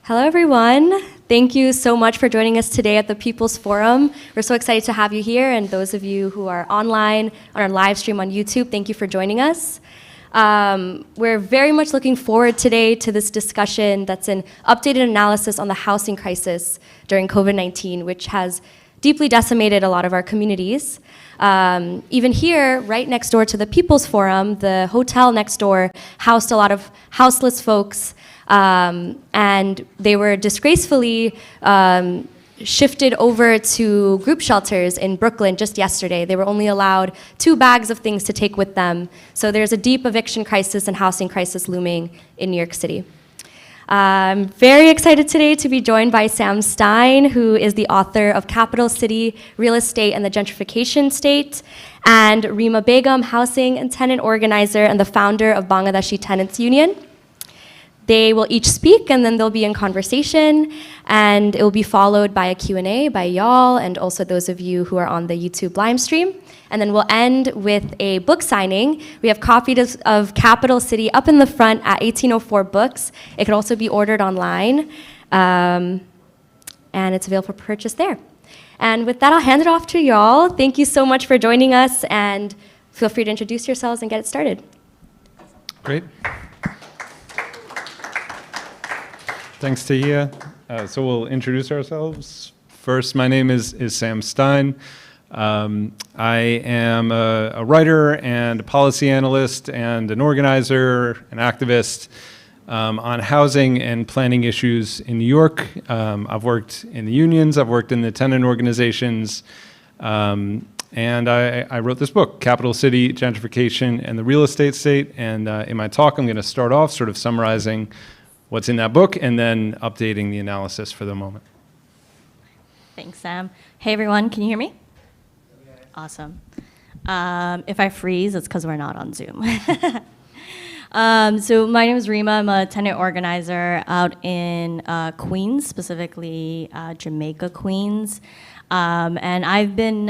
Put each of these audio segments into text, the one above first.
Hello, everyone. Thank you so much for joining us today at the People's Forum. We're so excited to have you here, and those of you who are online on our live stream on YouTube, thank you for joining us. We're very much looking forward today to this discussion that's an updated analysis on the housing crisis during COVID-19, which has deeply decimated a lot of our communities. Even here, right next door to the People's Forum, the hotel next door housed a lot of houseless folks, and they were disgracefully shifted over to group shelters in Brooklyn just yesterday. They were only allowed 2 bags of things to take with them. So there's a deep eviction crisis and housing crisis looming in New York City. I'm very excited today to be joined by Sam Stein, who is the author of Capital City, Real Estate and the Gentrification State, and Rima Begum, housing and tenant organizer and the founder of Bangladeshi Tenants Union. They will each speak, and then they'll be in conversation, and it will be followed by a Q&A by y'all and also those of you who are on the YouTube live stream. And then we'll end with a book signing. We have copies of Capital City up in the front at 1804 Books. It could also be ordered online, and it's available for purchase there. And with that, I'll hand it off to y'all. Thank you so much for joining us, and feel free to introduce yourselves and get it started. Great. Thanks, Tahia. So we'll introduce ourselves. First, my name is Sam Stein. I am a writer and a policy analyst and an organizer, an activist on housing and planning issues in New York. I've worked in the unions, I've worked in the tenant organizations, and I wrote this book, Capital City, Gentrification and the Real Estate State. And in my talk, I'm going to start off sort of summarizing what's in that book and then updating the analysis for the moment. Thanks, Sam. Hey, everyone, can you hear me? Awesome. If I freeze, it's because we're not on Zoom. So my name is Rima. I'm a tenant organizer out in Queens, specifically Jamaica, Queens. And I've been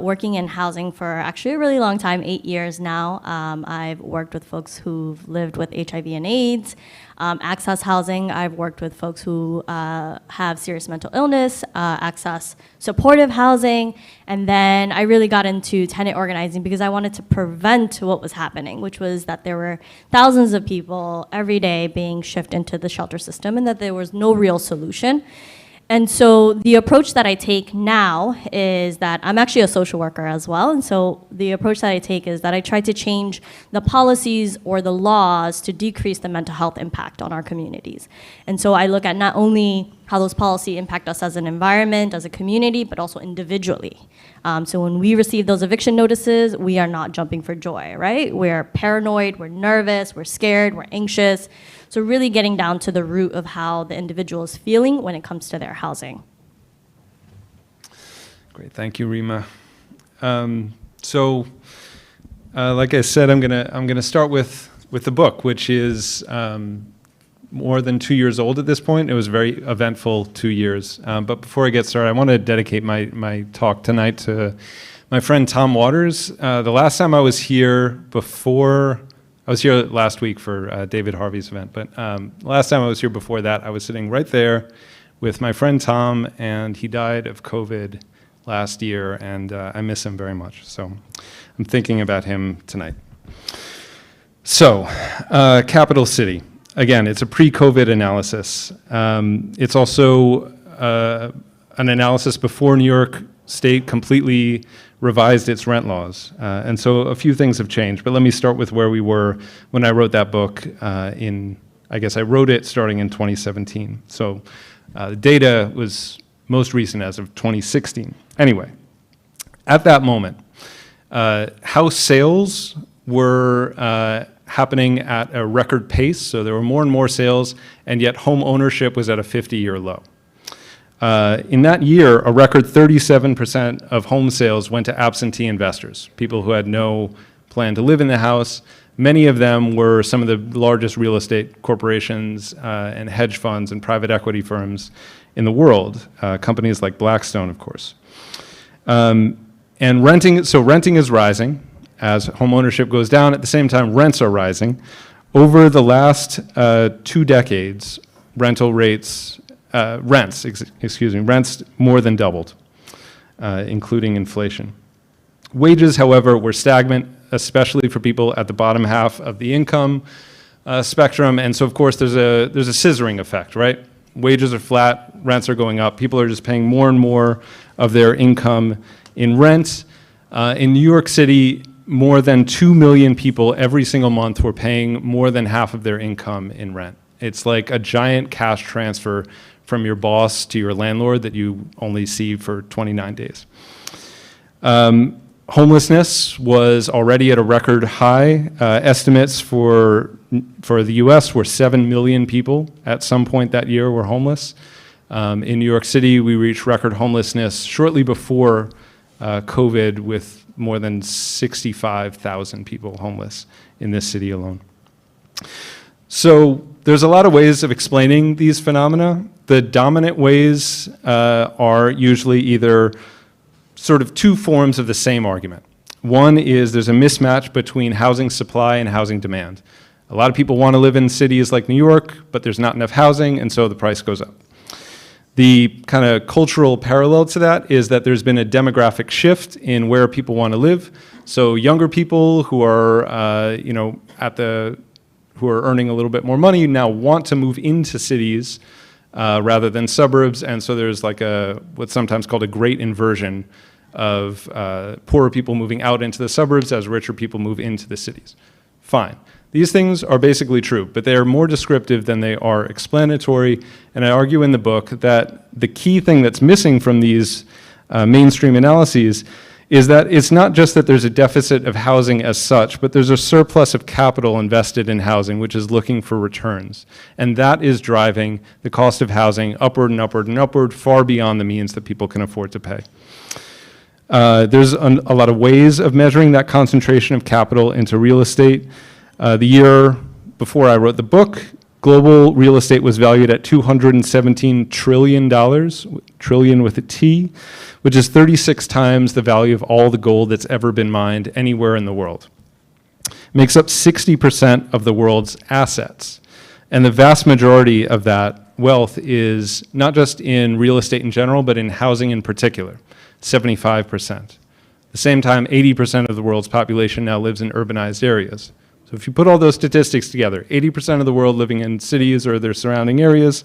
working in housing for actually a really long time, 8 years now. I've worked with folks who've lived with HIV and AIDS, access housing. I've worked with folks who have serious mental illness, access supportive housing. And then I really got into tenant organizing because I wanted to prevent what was happening, which was that there were thousands of people every day being shifted into the shelter system and that there was no real solution. And so the approach that I take now is that I'm actually a social worker as well. And so the approach that I take is that I try to change the policies or the laws to decrease the mental health impact on our communities. And so I look at not only how those policies impact us as an environment, as a community, but also individually. So when we receive those eviction notices, we are not jumping for joy, right? We're paranoid, we're nervous, we're scared, we're anxious. So really getting down to the root of how the individual is feeling when it comes to their housing. Great, thank you, Rima. Like I said, I'm gonna start with the book, which is more than 2 years old at this point. It was a very eventful 2 years. But before I get started, I want to dedicate my talk tonight to my friend Tom Waters. The last time I was here I was here last week for David Harvey's event, but last time I was here before that, I was sitting right there with my friend Tom, and he died of COVID last year, and I miss him very much. So I'm thinking about him tonight. So, Capital City. Again, it's a pre-COVID analysis. It's also an analysis before New York State completely revised its rent laws. And so a few things have changed, but let me start with where we were when I wrote that book I guess I wrote it starting in 2017. So the data was most recent as of 2016. Anyway, at that moment, house sales were happening at a record pace, so there were more and more sales, and yet home ownership was at a 50-year low. In that year, a record 37% of home sales went to absentee investors, people who had no plan to live in the house. Many of them were some of the largest real estate corporations and hedge funds and private equity firms in the world, companies like Blackstone, of course. And renting is rising as home ownership goes down. At the same time, rents are rising. Over the last 2 decades, rental rates rents more than doubled, including inflation. Wages, however, were stagnant, especially for people at the bottom half of the income spectrum. And so, of course, there's a scissoring effect, right? Wages are flat, rents are going up. People are just paying more and more of their income in rent. In New York City, more than 2 million people every single month were paying more than half of their income in rent. It's like a giant cash transfer from your boss to your landlord that you only see for 29 days. Homelessness was already at a record high. Estimates for the US were 7 million people at some point that year were homeless. In New York City, we reached record homelessness shortly before COVID, with more than 65,000 people homeless in this city alone. So there's a lot of ways of explaining these phenomena. The dominant ways are usually either sort of two forms of the same argument. One is there's a mismatch between housing supply and housing demand. A lot of people want to live in cities like New York, but there's not enough housing, and so the price goes up. The kind of cultural parallel to that is that there's been a demographic shift in where people want to live. So younger people who are, who are earning a little bit more money now want to move into cities rather than suburbs, and so there's like what's sometimes called a great inversion of poorer people moving out into the suburbs as richer people move into the cities. Fine. These things are basically true, but they are more descriptive than they are explanatory, and I argue in the book that the key thing that's missing from these mainstream analyses is that it's not just that there's a deficit of housing as such, but there's a surplus of capital invested in housing which is looking for returns, and that is driving the cost of housing upward and upward and upward, far beyond the means that people can afford to pay. There's a lot of ways of measuring that concentration of capital into real estate. The year before I wrote the book, global real estate was valued at $217 trillion, trillion with a T, which is 36 times the value of all the gold that's ever been mined anywhere in the world. It makes up 60% of the world's assets. And the vast majority of that wealth is not just in real estate in general, but in housing in particular, 75%. At the same time, 80% of the world's population now lives in urbanized areas. So if you put all those statistics together, 80% of the world living in cities or their surrounding areas,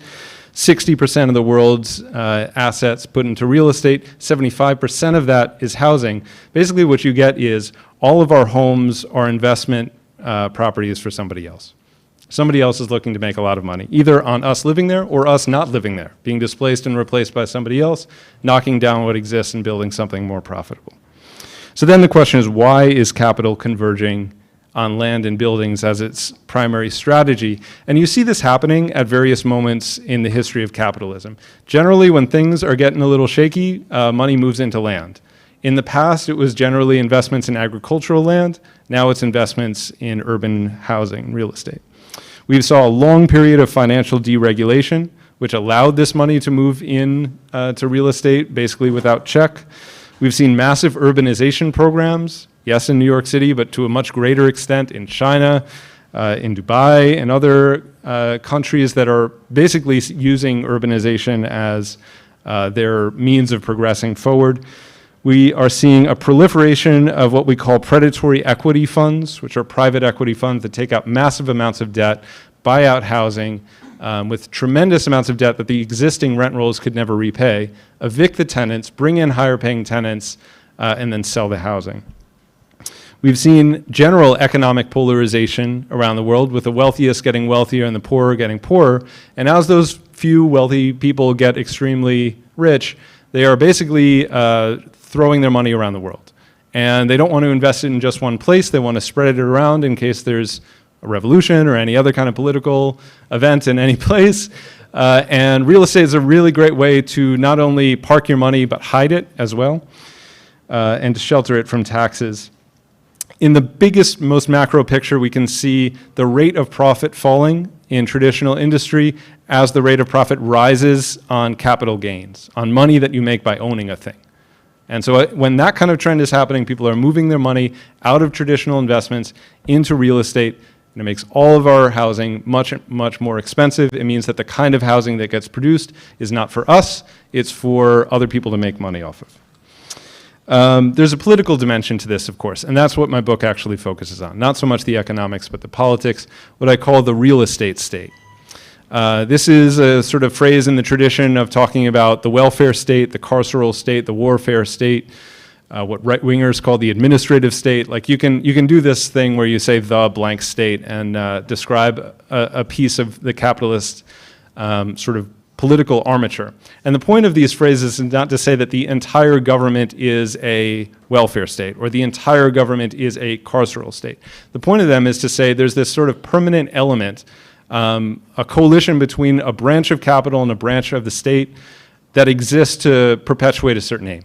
60% of the world's assets put into real estate, 75% of that is housing. Basically what you get is all of our homes are investment properties for somebody else. Somebody else is looking to make a lot of money, either on us living there or us not living there, being displaced and replaced by somebody else, knocking down what exists and building something more profitable. So then the question is, why is capital converging on land and buildings as its primary strategy? And you see this happening at various moments in the history of capitalism. Generally, when things are getting a little shaky, money moves into land. In the past, it was generally investments in agricultural land. Now it's investments in urban housing, real estate. We saw a long period of financial deregulation, which allowed this money to move in to real estate, basically without check. We've seen massive urbanization programs, yes, in New York City, but to a much greater extent in China, in Dubai, and other countries that are basically using urbanization as their means of progressing forward. We are seeing a proliferation of what we call predatory equity funds, which are private equity funds that take out massive amounts of debt, buy out housing with tremendous amounts of debt that the existing rent rolls could never repay, evict the tenants, bring in higher paying tenants, and then sell the housing. We've seen general economic polarization around the world, with the wealthiest getting wealthier and the poorer getting poorer. And as those few wealthy people get extremely rich, they are basically throwing their money around the world. And they don't want to invest it in just one place. They want to spread it around in case there's a revolution or any other kind of political event in any place. And real estate is a really great way to not only park your money, but hide it as well, and to shelter it from taxes. In the biggest, most macro picture, we can see the rate of profit falling in traditional industry as the rate of profit rises on capital gains, on money that you make by owning a thing. And so when that kind of trend is happening, people are moving their money out of traditional investments into real estate. and it makes all of our housing much, much more expensive. It means that the kind of housing that gets produced is not for us, it's for other people to make money off of. There's a political dimension to this, of course, and that's what my book actually focuses on. Not so much the economics, but the politics, what I call the real estate state. This is a sort of phrase in the tradition of talking about the welfare state, the carceral state, the warfare state, what right-wingers call the administrative state. Like you can do this thing where you say the blank state and describe a piece of the capitalist sort of political armature. And the point of these phrases is not to say that the entire government is a welfare state or the entire government is a carceral state. The point of them is to say there's this sort of permanent element, a coalition between a branch of capital and a branch of the state that exists to perpetuate a certain aim.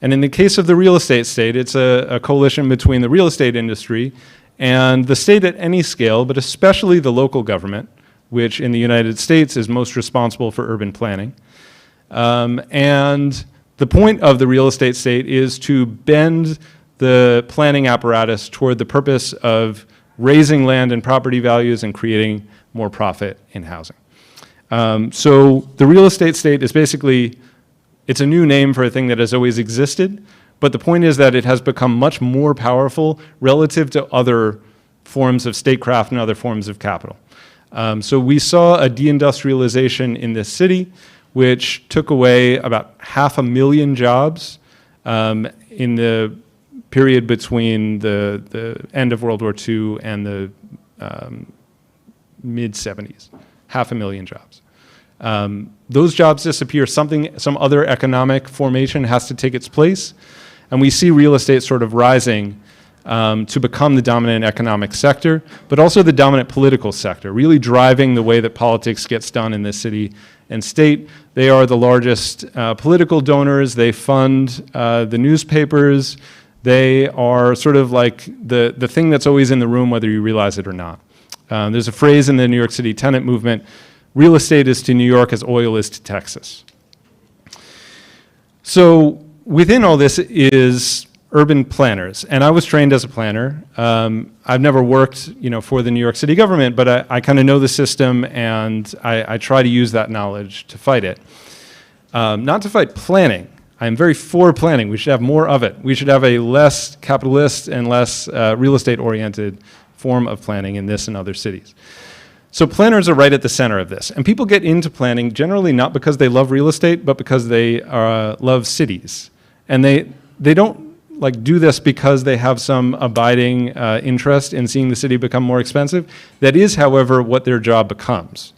And in the case of the real estate state, it's a coalition between the real estate industry and the state at any scale, but especially the local government, which in the United States is most responsible for urban planning. And the point of the real estate state is to bend the planning apparatus toward the purpose of raising land and property values and creating more profit in housing. So the real estate state is basically, it's a new name for a thing that has always existed, but the point is that it has become much more powerful relative to other forms of statecraft and other forms of capital. So we saw a deindustrialization in this city, which took away about 500,000 jobs in the period between the end of World War II and the mid-70s, 500,000 jobs. Those jobs disappear, some other economic formation has to take its place, and we see real estate sort of rising to become the dominant economic sector, but also the dominant political sector, really driving the way that politics gets done in this city and state. They are the largest political donors, they fund the newspapers, they are sort of like the thing that's always in the room whether you realize it or not. There's a phrase in the New York City tenant movement, real estate is to New York as oil is to Texas. So within all this is urban planners, and I was trained as a planner. I've never worked, for the New York City government, but I kind of know the system, and I try to use that knowledge to fight it. Not to fight planning. I'm very for planning. We should have more of it. We should have a less capitalist and less real estate-oriented form of planning in this and other cities. So planners are right at the center of this. And people get into planning generally not because they love real estate, but because they love cities. And they don't do this because they have some abiding interest in seeing the city become more expensive. That is, however, what their job becomes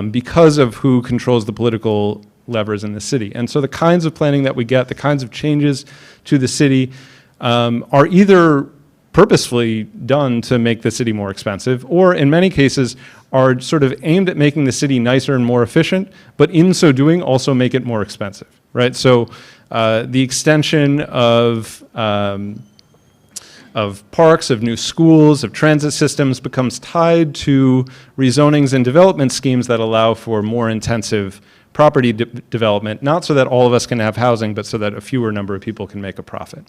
because of who controls the political levers in the city. And so the kinds of planning that we get, the kinds of changes to the city are either purposefully done to make the city more expensive, or in many cases are sort of aimed at making the city nicer and more efficient, but in so doing also make it more expensive, right? So the extension of parks, of new schools, of transit systems becomes tied to rezonings and development schemes that allow for more intensive property development, not so that all of us can have housing, but so that a fewer number of people can make a profit.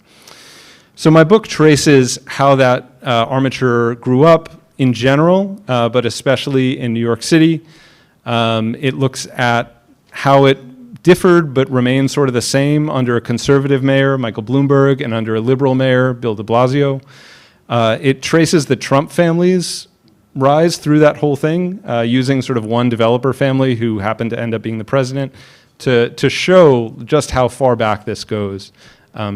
So my book traces how that armature grew up in general, but especially in New York City. It looks at how it differed but remained sort of the same under a conservative mayor, Michael Bloomberg, and under a liberal mayor, Bill de Blasio. It traces the Trump family's rise through that whole thing, using sort of one developer family who happened to end up being the president to show just how far back this goes.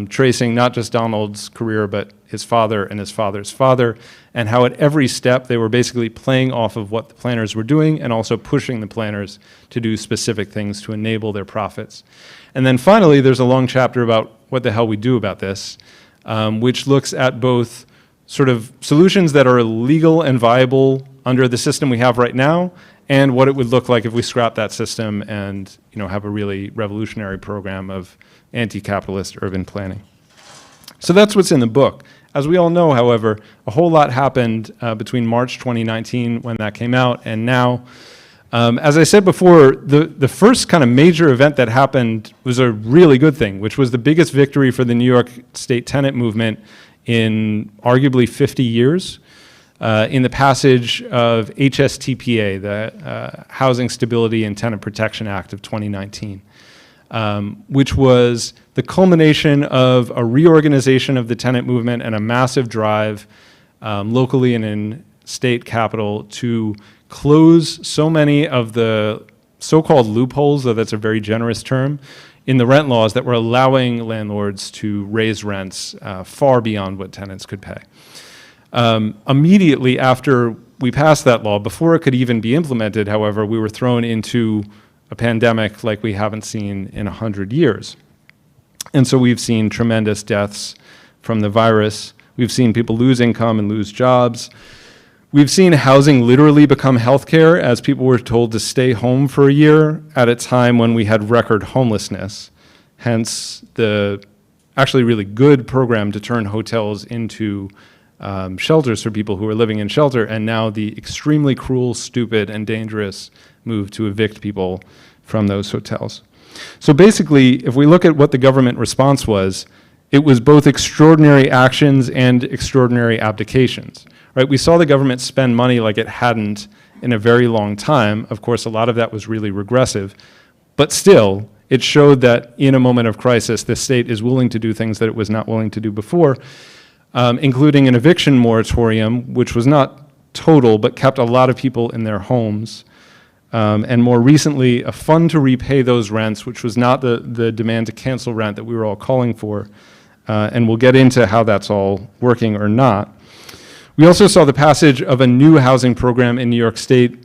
Tracing not just Donald's career, but his father and his father's father, and how at every step they were basically playing off of what the planners were doing and also pushing the planners to do specific things to enable their profits. And then finally, there's a long chapter about what the hell we do about this, which looks at both sort of solutions that are legal and viable under the system we have right now, and what it would look like if we scrap that system and have a really revolutionary program of anti-capitalist urban planning. So that's what's in the book. As we all know, however, a whole lot happened between March 2019 when that came out and now. As I said before, the first kind of major event that happened was a really good thing, which was the biggest victory for the New York State tenant movement in arguably 50 years. in the passage of HSTPA, the Housing Stability and Tenant Protection Act of 2019, which was the culmination of a reorganization of the tenant movement and a massive drive locally and in state capital to close so many of the so-called loopholes, though that's a very generous term, in the rent laws that were allowing landlords to raise rents far beyond what tenants could pay. Immediately after we passed that law, before it could even be implemented, however, we were thrown into a pandemic like we haven't seen in 100 years. And so we've seen tremendous deaths from the virus. We've seen people lose income and lose jobs. We've seen housing literally become healthcare as people were told to stay home for a year at a time when we had record homelessness. Hence the actually really good program to turn hotels into shelters for people who are living in shelter, and now the extremely cruel, stupid, and dangerous move to evict people from those hotels. So basically, if we look at what the government response was, it was both extraordinary actions and extraordinary abdications. Right? We saw the government spend money like it hadn't in a very long time. Of course, a lot of that was really regressive, but still, it showed that in a moment of crisis, the state is willing to do things that it was not willing to do before, including an eviction moratorium, which was not total, but kept a lot of people in their homes. And more recently, a fund to repay those rents, which was not the demand to cancel rent that we were all calling for. And we'll get into how that's all working or not. We also saw the passage of a new housing program in New York State,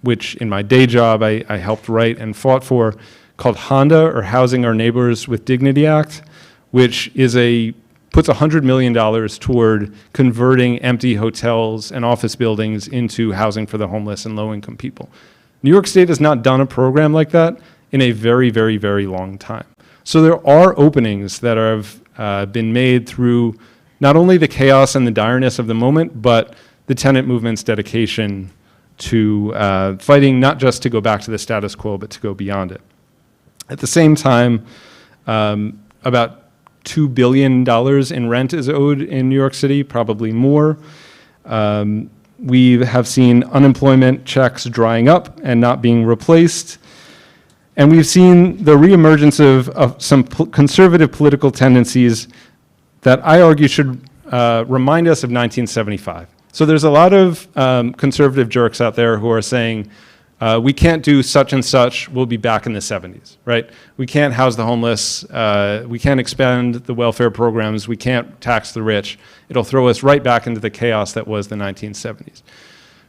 which in my day job I helped write and fought for, called HONDA, or Housing Our Neighbors with Dignity Act, which is puts $100 million toward converting empty hotels and office buildings into housing for the homeless and low-income people. New York State has not done a program like that in a very, very, very long time. So there are openings that have been made through not only the chaos and the direness of the moment, but the tenant movement's dedication to fighting not just to go back to the status quo, but to go beyond it. At the same time, about $2 billion in rent is owed in New York City, probably more. We have seen unemployment checks drying up and not being replaced. And we've seen the reemergence of some conservative political tendencies that I argue should remind us of 1975. So there's a lot of conservative jerks out there who are saying, we can't do such and such, we'll be back in the 70s, right? We can't house the homeless, we can't expand the welfare programs, we can't tax the rich. It'll throw us right back into the chaos that was the 1970s.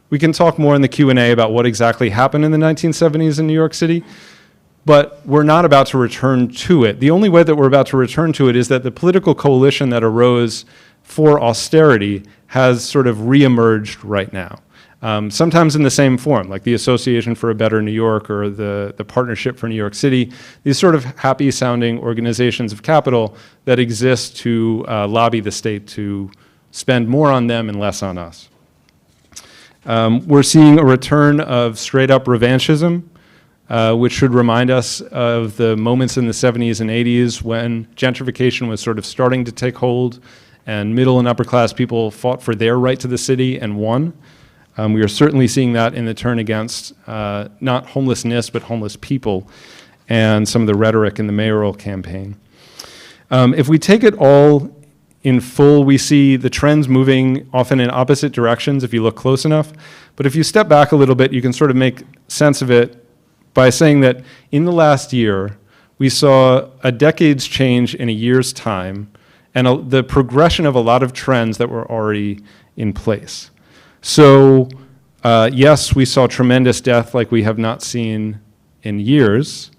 We can talk more in the Q&A about what exactly happened in the 1970s in New York City, but we're not about to return to it. The only way that we're about to return to it is that the political coalition that arose for austerity has sort of reemerged right now. Sometimes in the same form, like the Association for a Better New York or the Partnership for New York City, these sort of happy-sounding organizations of capital that exist to lobby the state to spend more on them and less on us. We're seeing a return of straight-up revanchism, which should remind us of the moments in the 70s and 80s when gentrification was sort of starting to take hold and middle and upper class people fought for their right to the city and won. We are certainly seeing that in the turn against not homelessness, but homeless people, and some of the rhetoric in the mayoral campaign. If we take it all in full, we see the trends moving often in opposite directions if you look close enough. But if you step back a little bit, you can sort of make sense of it by saying that in the last year, we saw a decade's change in a year's time and the progression of a lot of trends that were already in place. So yes, we saw tremendous death like we have not seen in years.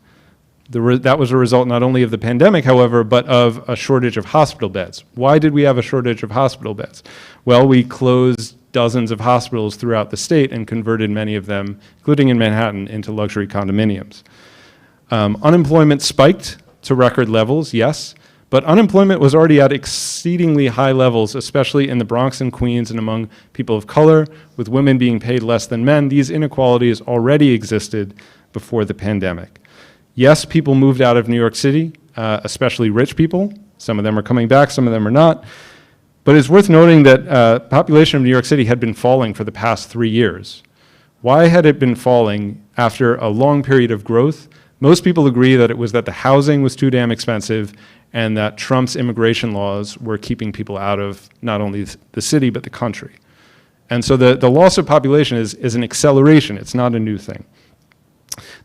That was a result not only of the pandemic, however, but of a shortage of hospital beds. Why did we have a shortage of hospital beds? Well, we closed dozens of hospitals throughout the state and converted many of them, including in Manhattan, into luxury condominiums. Unemployment spiked to record levels, yes, but unemployment was already at exceedingly high levels, especially in the Bronx and Queens and among people of color, with women being paid less than men. These inequalities already existed before the pandemic. Yes, people moved out of New York City, especially rich people. Some of them are coming back, some of them are not. But it's worth noting that population of New York City had been falling for the past 3 years. Why had it been falling after a long period of growth? Most people agree that it was that the housing was too damn expensive and that Trump's immigration laws were keeping people out of not only the city, but the country. And so the loss of population is an acceleration. It's not a new thing.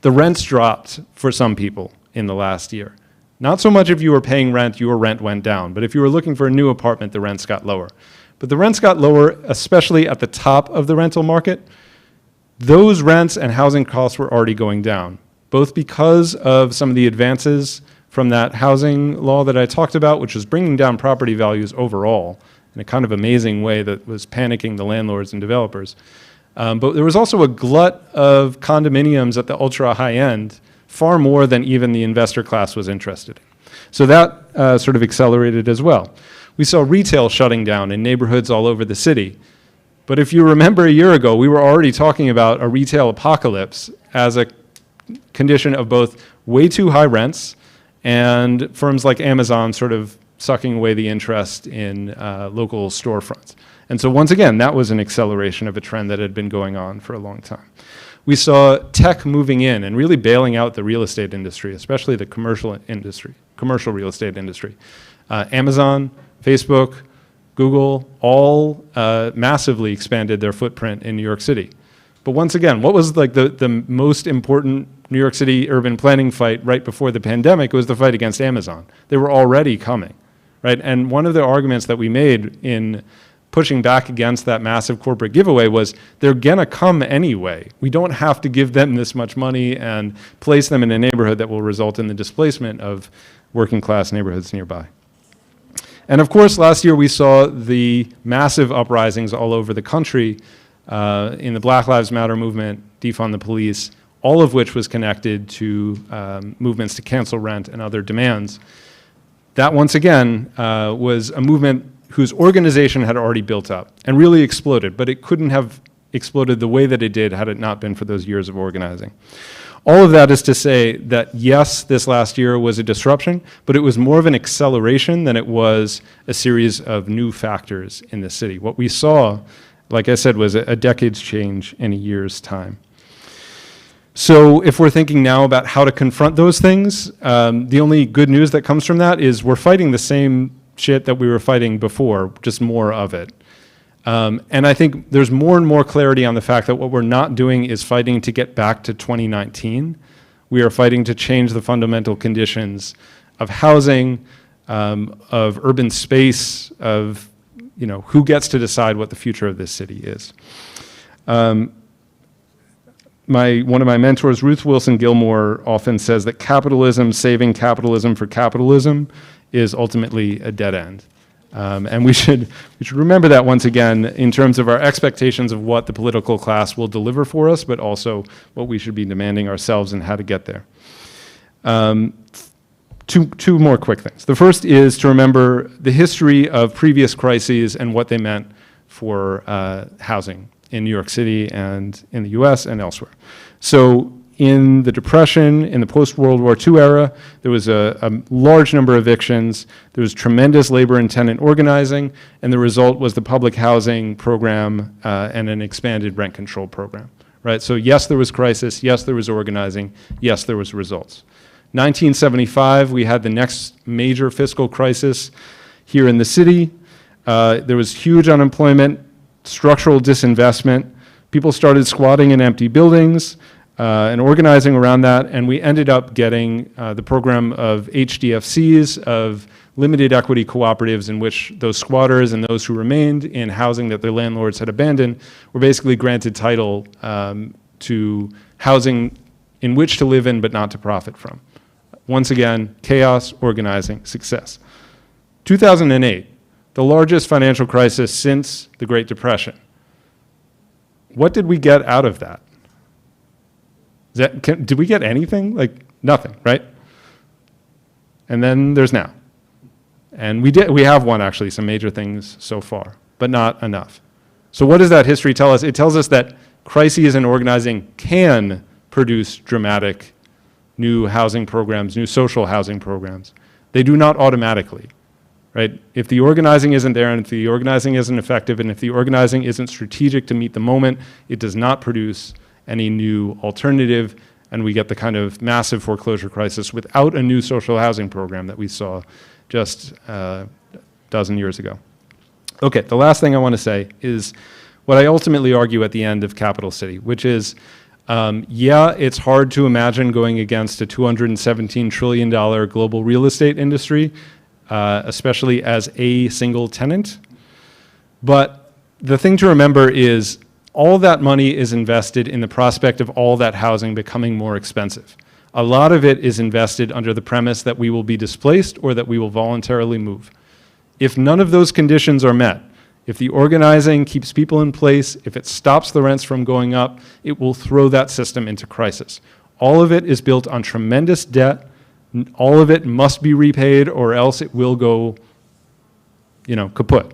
The rents dropped for some people in the last year. Not so much if you were paying rent, your rent went down. But if you were looking for a new apartment, the rents got lower. But the rents got lower, especially at the top of the rental market. Those rents and housing costs were already going down, both because of some of the advances from that housing law that I talked about, which was bringing down property values overall in a kind of amazing way that was panicking the landlords and developers. But there was also a glut of condominiums at the ultra high end, far more than even the investor class was interested in. So that sort of accelerated as well. We saw retail shutting down in neighborhoods all over the city. But if you remember a year ago, we were already talking about a retail apocalypse as a condition of both way too high rents and firms like Amazon sort of sucking away the interest in local storefronts. And so once again, that was an acceleration of a trend that had been going on for a long time. We saw tech moving in and really bailing out the real estate industry, especially the commercial real estate industry. Amazon, Facebook, Google, all massively expanded their footprint in New York City. But once again, what was like the most important New York City urban planning fight right before the pandemic? It was the fight against Amazon. They were already coming, right? And one of the arguments that we made in pushing back against that massive corporate giveaway was they're gonna come anyway. We don't have to give them this much money and place them in a neighborhood that will result in the displacement of working class neighborhoods nearby. And of course, last year we saw the massive uprisings all over the country in the Black Lives Matter movement, defund the police, all of which was connected to movements to cancel rent and other demands. That once again was a movement whose organization had already built up and really exploded, but it couldn't have exploded the way that it did had it not been for those years of organizing. All of that is to say that yes, this last year was a disruption, but it was more of an acceleration than it was a series of new factors in the city. What we saw, like I said, was a decade's change in a year's time. So if we're thinking now about how to confront those things, the only good news that comes from that is we're fighting the same shit that we were fighting before, just more of it. And I think there's more and more clarity on the fact that what we're not doing is fighting to get back to 2019. We are fighting to change the fundamental conditions of housing, of urban space, of who gets to decide what the future of this city is. One of my mentors, Ruth Wilson Gilmore, often says that capitalism, saving capitalism for capitalism, is ultimately a dead end. And we should remember that once again in terms of our expectations of what the political class will deliver for us, but also what we should be demanding ourselves and how to get there. Two more quick things. The first is to remember the history of previous crises and what they meant for housing in New York City and in the US and elsewhere. So in the Depression, in the post-World War II era, there was a large number of evictions, there was tremendous labor and tenant organizing, and the result was the public housing program and an expanded rent control program, right? So yes, there was crisis, yes, there was organizing, yes, there was results. 1975, we had the next major fiscal crisis here in the city. There was huge unemployment, structural disinvestment. People started squatting in empty buildings and organizing around that, and we ended up getting the program of HDFCs, of limited equity cooperatives, in which those squatters and those who remained in housing that their landlords had abandoned were basically granted title to housing in which to live in but not to profit from. Once again, chaos, organizing, success. 2008, the largest financial crisis since the Great Depression. What did we get out of that? Did we get anything? Like nothing, right? And then there's now. And we have won actually some major things so far, but not enough. So what does that history tell us? It tells us that crises and organizing can produce dramatic new housing programs, new social housing programs. They do not automatically. right? If the organizing isn't there, and if the organizing isn't effective, and if the organizing isn't strategic to meet the moment, it does not produce any new alternative, and we get the kind of massive foreclosure crisis without a new social housing program that we saw just a dozen years ago. Okay, the last thing I want to say is what I ultimately argue at the end of Capital City, which is, yeah, it's hard to imagine going against a $217 trillion global real estate industry, especially as a single tenant. But the thing to remember is all that money is invested in the prospect of all that housing becoming more expensive. A lot of it is invested under the premise that we will be displaced or that we will voluntarily move. If none of those conditions are met, if the organizing keeps people in place, if it stops the rents from going up, it will throw that system into crisis. All of it is built on tremendous debt. All of it must be repaid or else it will go, kaput,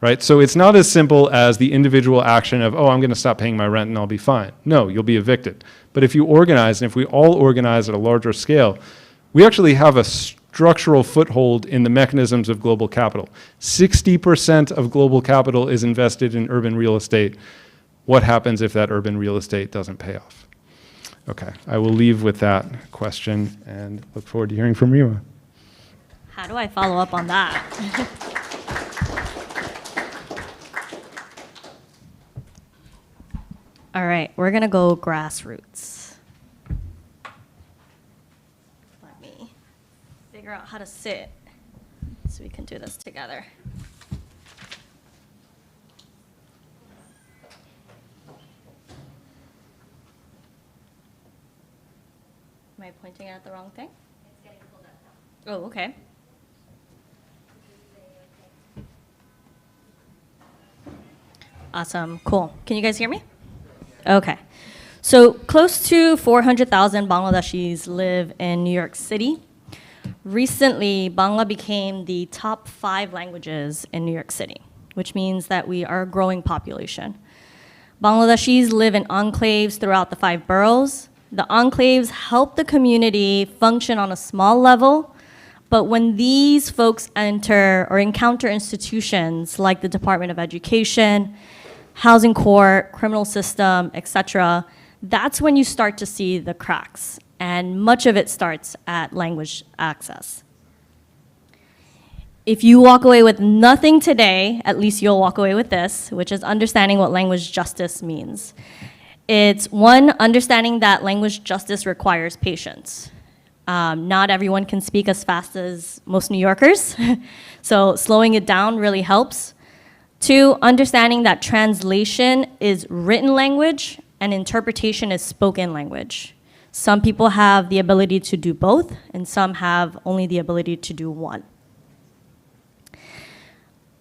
right? So it's not as simple as the individual action of, oh, I'm going to stop paying my rent and I'll be fine. No, you'll be evicted. But if you organize, and if we all organize at a larger scale, we actually have a structural foothold in the mechanisms of global capital. 60% of global capital is invested in urban real estate. What happens if that urban real estate doesn't pay off? Okay, I will leave with that question and look forward to hearing from Rima. How do I follow up on that? All right, we're gonna go grassroots. Let me figure out how to sit so we can do this together. Am I pointing at the wrong thing? It's getting pulled up now. Oh, okay. Awesome, cool. Can you guys hear me? Okay. So close to 400,000 Bangladeshis live in New York City. Recently, Bangla became the top 5 languages in New York City, which means that we are a growing population. Bangladeshis live in enclaves throughout the 5 boroughs. The enclaves help the community function on a small level, but when these folks enter or encounter institutions like the Department of Education, housing court, criminal system, etc., that's when you start to see the cracks, and much of it starts at language access. If you walk away with nothing today, at least you'll walk away with this, which is understanding what language justice means. It's one, understanding that language justice requires patience. Not everyone can speak as fast as most New Yorkers, so slowing it down really helps. 2, understanding that translation is written language and interpretation is spoken language. Some people have the ability to do both, and some have only the ability to do one.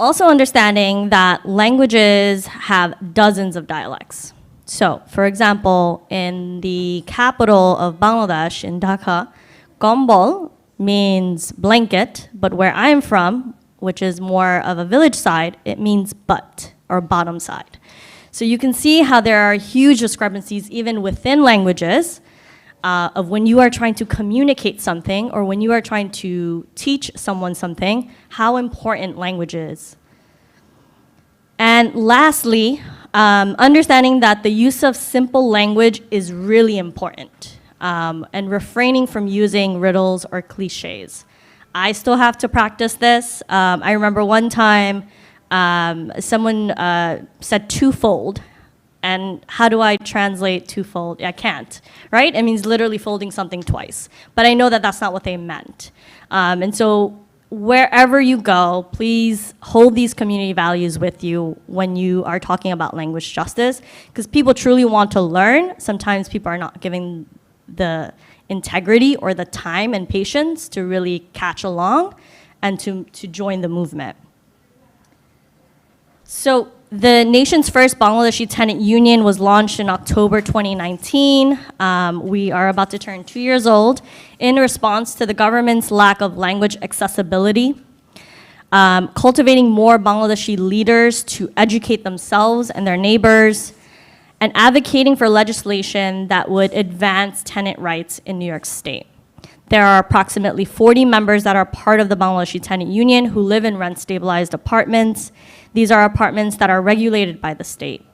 Also understanding that languages have dozens of dialects. So, for example, in the capital of Bangladesh, in Dhaka, Gombol means blanket, but where I'm from, which is more of a village side, it means butt, or bottom side. So you can see how there are huge discrepancies even within languages of when you are trying to communicate something or when you are trying to teach someone something, how important language is. And lastly, understanding that the use of simple language is really important and refraining from using riddles or cliches. I still have to practice this. I remember one time someone said twofold, and how do I translate twofold? I can't, right? It means literally folding something twice. But I know that that's not what they meant. And so wherever you go, please hold these community values with you when you are talking about language justice, because people truly want to learn. Sometimes people are not giving the integrity or the time and patience to really catch along and to join the movement. So the nation's first Bangladeshi tenant union was launched in October 2019. We are about to turn 2 years old in response to the government's lack of language accessibility, cultivating more Bangladeshi leaders to educate themselves and their neighbors, and advocating for legislation that would advance tenant rights in New York State. There are approximately 40 members that are part of the Bangladeshi Tenant Union who live in rent-stabilized apartments. These are apartments that are regulated by the state.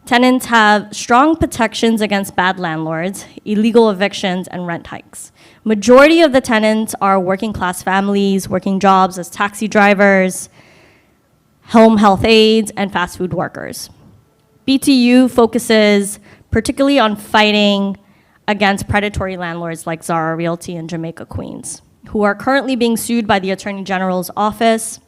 Tenants have strong protections against bad landlords, illegal evictions, and rent hikes. Majority of the tenants are working class families, working jobs as taxi drivers, home health aides, and fast food workers. BTU focuses particularly on fighting against predatory landlords like Zara Realty in Jamaica, Queens, who are currently being sued by the Attorney General's office.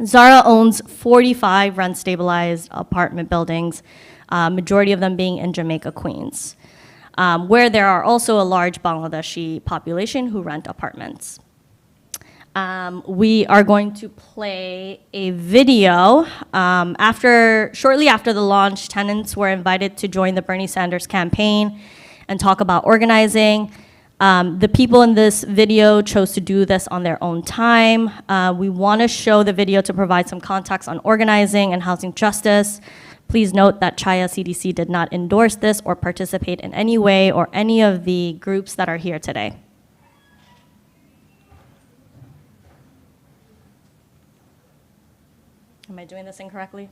Zara owns 45 rent-stabilized apartment buildings, majority of them being in Jamaica, Queens, where there are also a large Bangladeshi population who rent apartments. We are going to play a video. Shortly after the launch, tenants were invited to join the Bernie Sanders campaign and talk about organizing. The people in this video chose to do this on their own time. We want to show the video to provide some context on organizing and housing justice. Please note that Chaya CDC did not endorse this or participate in any way or any of the groups that are here today. Am I doing this incorrectly?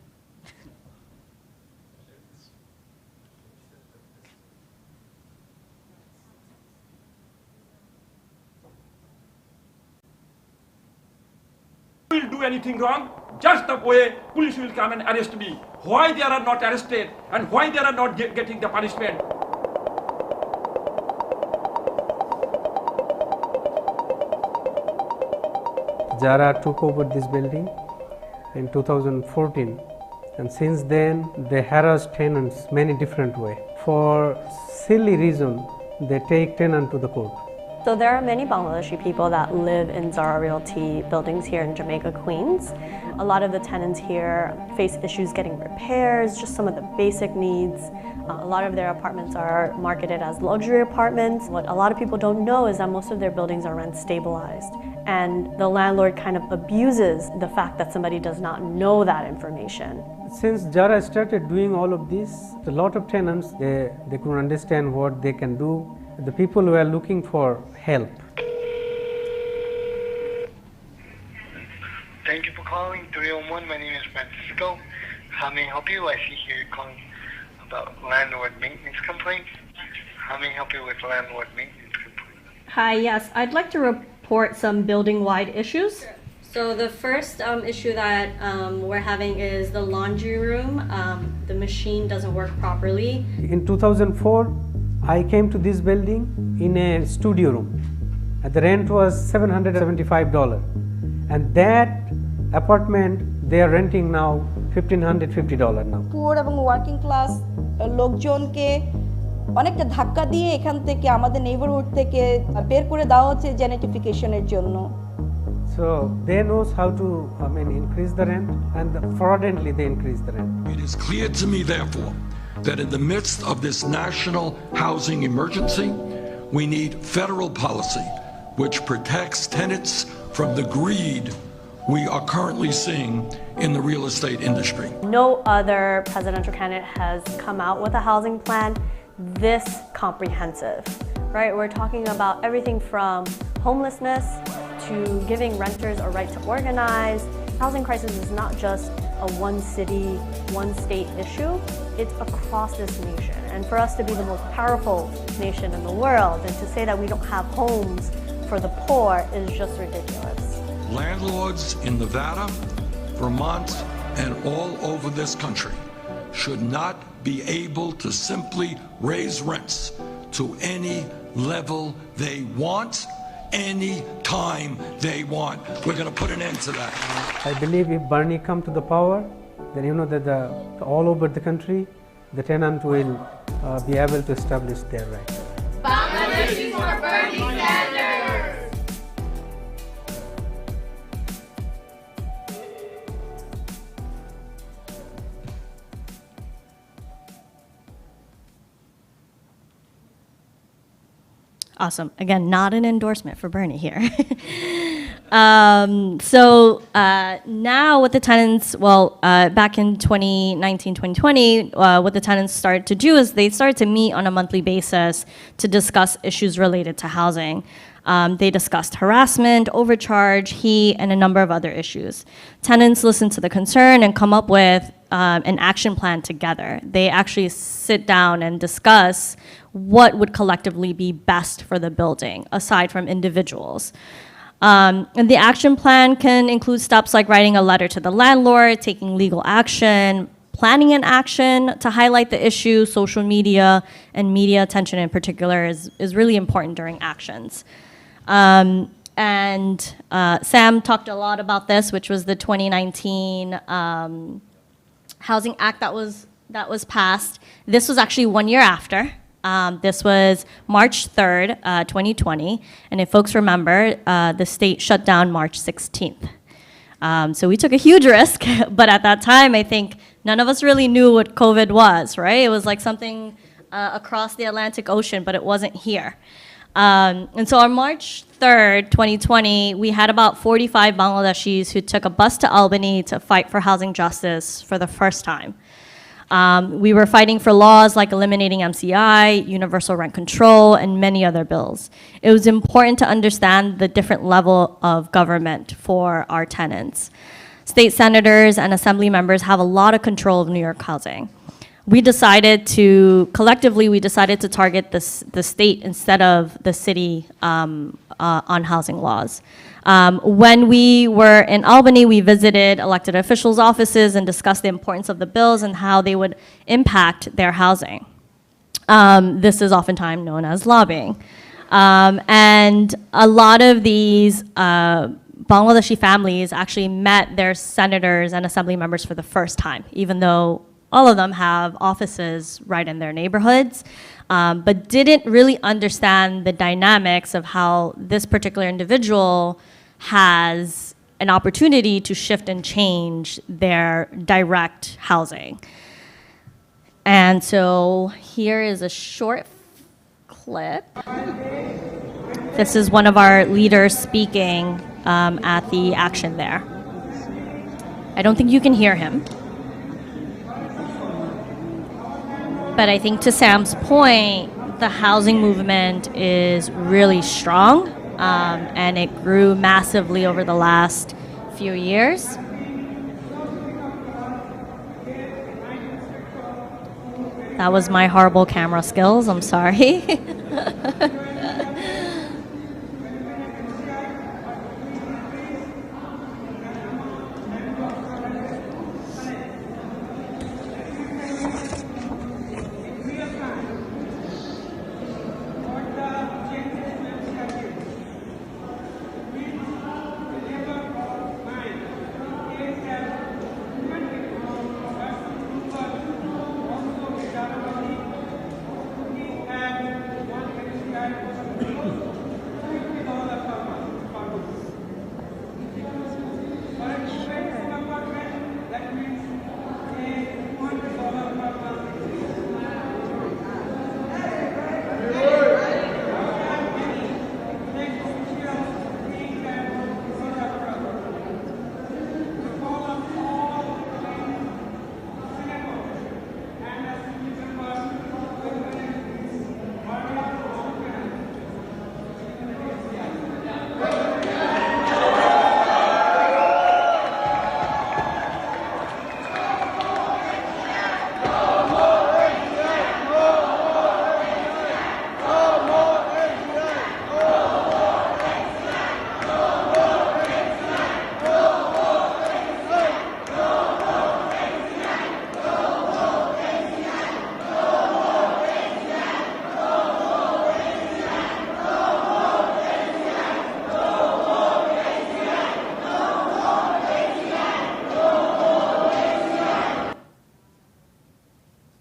Will do anything wrong, just the way police will come and arrest me. Why they are not arrested and why they are not getting the punishment? Zara took over this building in 2014, and since then they harass tenants many different way. For silly reason, they take tenant to the court. So there are many Bangladeshi people that live in Zara Realty buildings here in Jamaica, Queens. A lot of the tenants here face issues getting repairs, just some of the basic needs. A lot of their apartments are marketed as luxury apartments. What a lot of people don't know is that most of their buildings are rent stabilized. And the landlord kind of abuses the fact that somebody does not know that information. Since Zara started doing all of this, a lot of tenants, they couldn't understand what they can do. The people were looking for help. Thank you for calling 301. My name is Francisco. How may I help you? I see here you're calling about landlord maintenance complaints. How may I help you with landlord maintenance complaints? Hi, yes, I'd like to report some building-wide issues. So the first issue that we're having is the laundry room. The machine doesn't work properly. In 2004, I came to this building in a studio room. The rent was $775, and that apartment they are renting now $1,550 now. Poor এবং working class লোকজনকে অনেকটা ধাক্কা দিয়ে এখান থেকে আমাদের neighbourhood থেকে বের করে দেওয়া হচ্ছে জেনেটিফিকেশনের জন্য। So they knows how to increase the rent, and fraudulently they increase the rent. It is clear to me, therefore, that in the midst of this national housing emergency, we need federal policy which protects tenants from the greed we are currently seeing in the real estate industry. No other presidential candidate has come out with a housing plan this comprehensive, right? We're talking about everything from homelessness to giving renters a right to organize. Housing crisis is not just a one city, one state issue. It's across this nation. And for us to be the most powerful nation in the world and to say that we don't have homes for the poor is just ridiculous. Landlords in Nevada, Vermont, and all over this country should not be able to simply raise rents to any level they want, any time they want. We're going to put an end to that. I believe if Bernie come to the power, then you know that all over the country, the tenant will be able to establish their rights. Bangladesh is for Bernie Sanders! Awesome. Again, not an endorsement for Bernie here. Now what the tenants, back in 2019, 2020, what the tenants started to do is they started to meet on a monthly basis to discuss issues related to housing. They discussed harassment, overcharge, heat, and a number of other issues. Tenants listen to the concern and come up with an action plan together. They actually sit down and discuss what would collectively be best for the building, aside from individuals. And the action plan can include steps like writing a letter to the landlord, taking legal action, planning an action to highlight the issue. Social media and media attention in particular is really important during actions. Sam talked a lot about this, which was the 2019 Housing Act that was passed. This was actually 1 year after. This was March 3rd, 2020, and if folks remember, the state shut down March 16th. So we took a huge risk, but at that time, I think none of us really knew what COVID was, right? It was like something across the Atlantic Ocean, but it wasn't here. And so on March 3rd, 2020, we had about 45 Bangladeshis who took a bus to Albany to fight for housing justice for the first time. We were fighting for laws like eliminating MCI, universal rent control, and many other bills. It was important to understand the different level of government for our tenants. State senators and assembly members have a lot of control of New York housing. Collectively, we decided to target the state instead of the city on housing laws. When we were in Albany, we visited elected officials' offices and discussed the importance of the bills and how they would impact their housing. This is oftentimes known as lobbying. And a lot of these Bangladeshi families actually met their senators and assembly members for the first time, even though all of them have offices right in their neighborhoods, but didn't really understand the dynamics of how this particular individual has an opportunity to shift and change their direct housing. And so here is a short clip. This is one of our leaders speaking at the action there. I don't think you can hear him. But I think to Sam's point, the housing movement is really strong, and it grew massively over the last few years. That was my horrible camera skills, I'm sorry.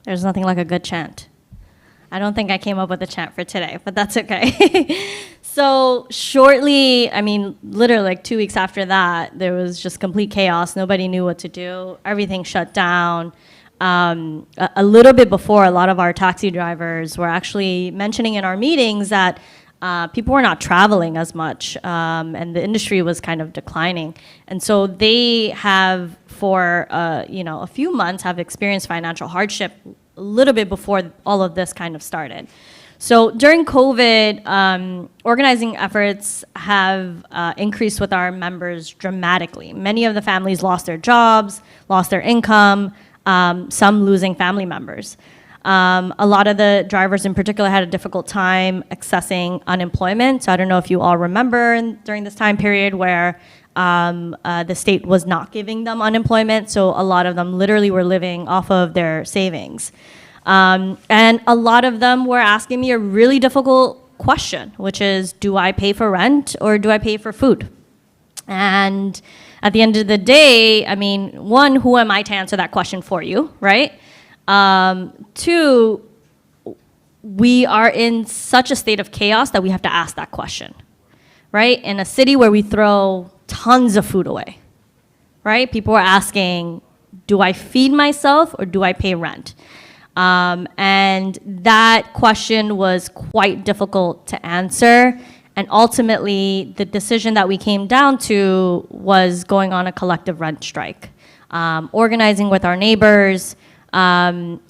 There's nothing like a good chant. I don't think I came up with a chant for today, but that's okay. So shortly, I mean, literally like 2 weeks after that, there was just complete chaos. Nobody knew what to do. Everything shut down. A little bit before, a lot of our taxi drivers were actually mentioning in our meetings that people were not traveling as much, and the industry was kind of declining. And so they have, for a few months, have experienced financial hardship a little bit before all of this kind of started. So during COVID, organizing efforts have increased with our members dramatically. Many of the families lost their jobs, lost their income, some losing family members. A lot of the drivers in particular had a difficult time accessing unemployment. So I don't know if you all remember during this time period where the state was not giving them unemployment. So a lot of them literally were living off of their savings. And a lot of them were asking me a really difficult question, which is, do I pay for rent or do I pay for food? And at the end of the day, I mean, one, who am I to answer that question for you, right? Two, we are in such a state of chaos that we have to ask that question, right? In a city where we throw tons of food away, right? People are asking, do I feed myself or do I pay rent? And that question was quite difficult to answer. And ultimately, the decision that we came down to was going on a collective rent strike, organizing with our neighbors. And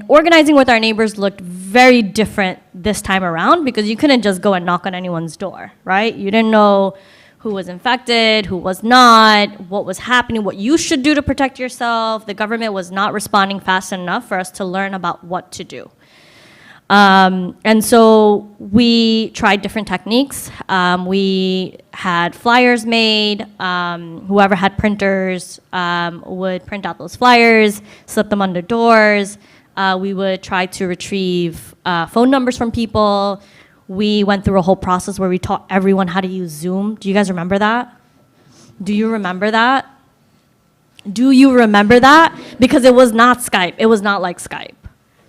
organizing with our neighbors looked very different this time around because you couldn't just go and knock on anyone's door, right? You didn't know who was infected, who was not, what was happening, what you should do to protect yourself. The government was not responding fast enough for us to learn about what to do. And so we tried different techniques. We had flyers made. Whoever had printers would print out those flyers, slip them under doors. We would try to retrieve phone numbers from people. We went through a whole process where we taught everyone how to use Zoom. Do you guys remember that? Do you remember that? Do you remember that? Because it was not Skype. It was not like Skype.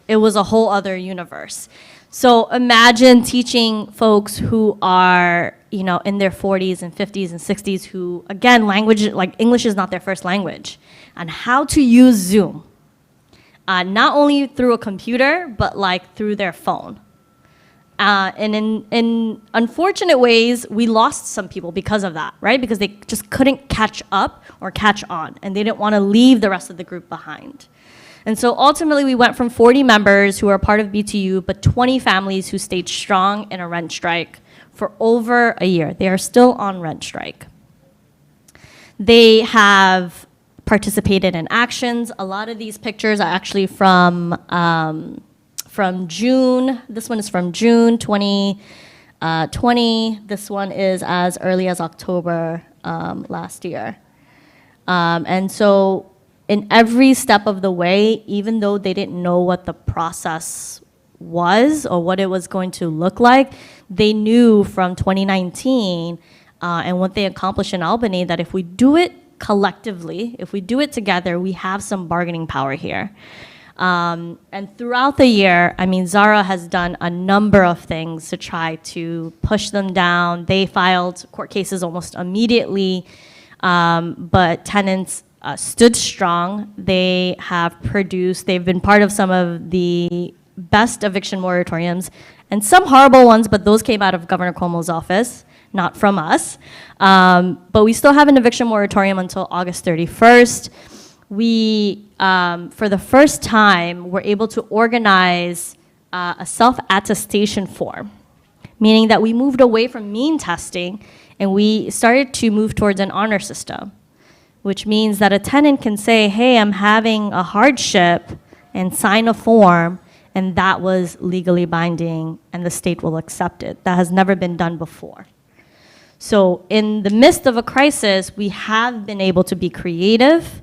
It was a whole other universe. So imagine teaching folks who are, in their 40s and 50s and 60s who, again, language, like English is not their first language, and how to use Zoom. Not only through a computer, but like through their phone. And in unfortunate ways, we lost some people because of that, right? Because they just couldn't catch up or catch on, and they didn't want to leave the rest of the group behind. And so ultimately, we went from 40 members who are part of BTU, but 20 families who stayed strong in a rent strike for over a year. They are still on rent strike. They have participated in actions. A lot of these pictures are actually from June. This one is from June 2020. This one is as early as October last year. And so in every step of the way, even though they didn't know what the process was or what it was going to look like, they knew from 2019 and what they accomplished in Albany that if we do it collectively, if we do it together, we have some bargaining power here. And throughout the year, Zara has done a number of things to try to push them down. They filed court cases almost immediately, but tenants stood strong. They've been part of some of the best eviction moratoriums and some horrible ones, but those came out of Governor Cuomo's office, not from us. But we still have an eviction moratorium until August 31st. We, for the first time, were able to organize a self-attestation form, meaning that we moved away from mean testing and we started to move towards an honor system, which means that a tenant can say, hey, I'm having a hardship, and sign a form, and that was legally binding, and the state will accept it. That has never been done before. So in the midst of a crisis, we have been able to be creative,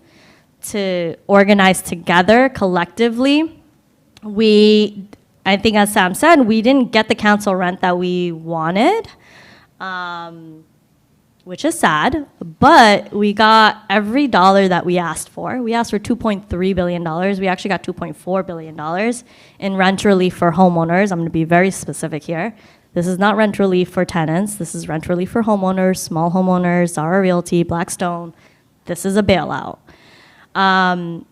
to organize together collectively. I think as Sam said, we didn't get the council rent that we wanted, which is sad, but we got every dollar that we asked for. We asked for $2.3 billion. We actually got $2.4 billion in rent relief for homeowners. I'm gonna be very specific here. This is not rent relief for tenants. This is rent relief for homeowners, small homeowners, Zara Realty, Blackstone. This is a bailout. And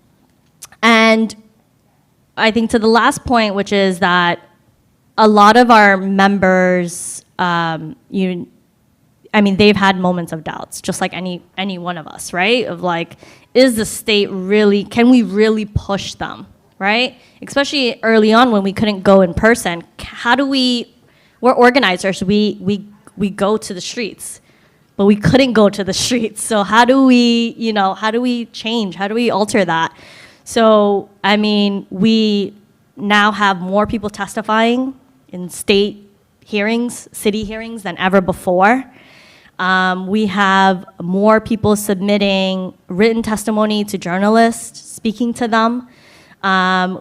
I think to the last point, which is that a lot of our members, they've had moments of doubts, just like any one of us, right? Of like, is the state really, can we really push them, right? Especially early on when we couldn't go in person. We're organizers, we go to the streets, but we couldn't go to the streets. So how do we change? How do we alter that? So, we now have more people testifying in state hearings, city hearings than ever before. We have more people submitting written testimony to journalists, speaking to them.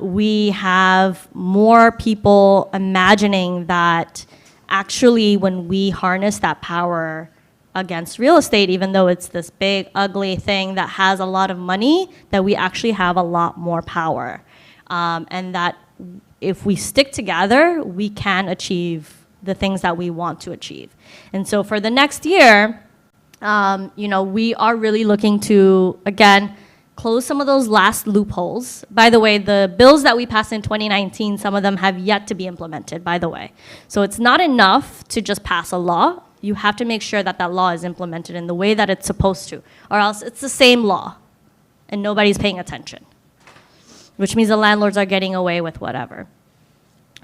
We have more people imagining that actually when we harness that power against real estate, even though it's this big, ugly thing that has a lot of money, that we actually have a lot more power. And that if we stick together, we can achieve the things that we want to achieve. And so for the next year, we are really looking to, again, close some of those last loopholes. By the way, the bills that we passed in 2019, some of them have yet to be implemented, by the way. So it's not enough to just pass a law. You have to make sure that that law is implemented in the way that it's supposed to, or else it's the same law and nobody's paying attention, which means the landlords are getting away with whatever.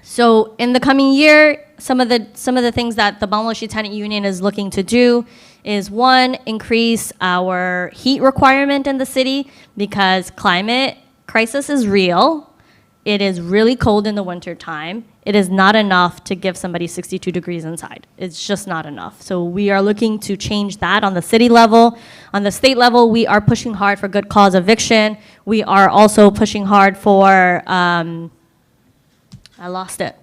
So in the coming year, some of the things that the Bangladeshi Tenant Union is looking to do is, one, increase our heat requirement in the city, because climate crisis is real. It is really cold in the winter time. It is not enough to give somebody 62 degrees inside. It's just not enough. So we are looking to change that on the city level. On the state level, we are pushing hard for good cause eviction. We are also pushing hard for, I lost it.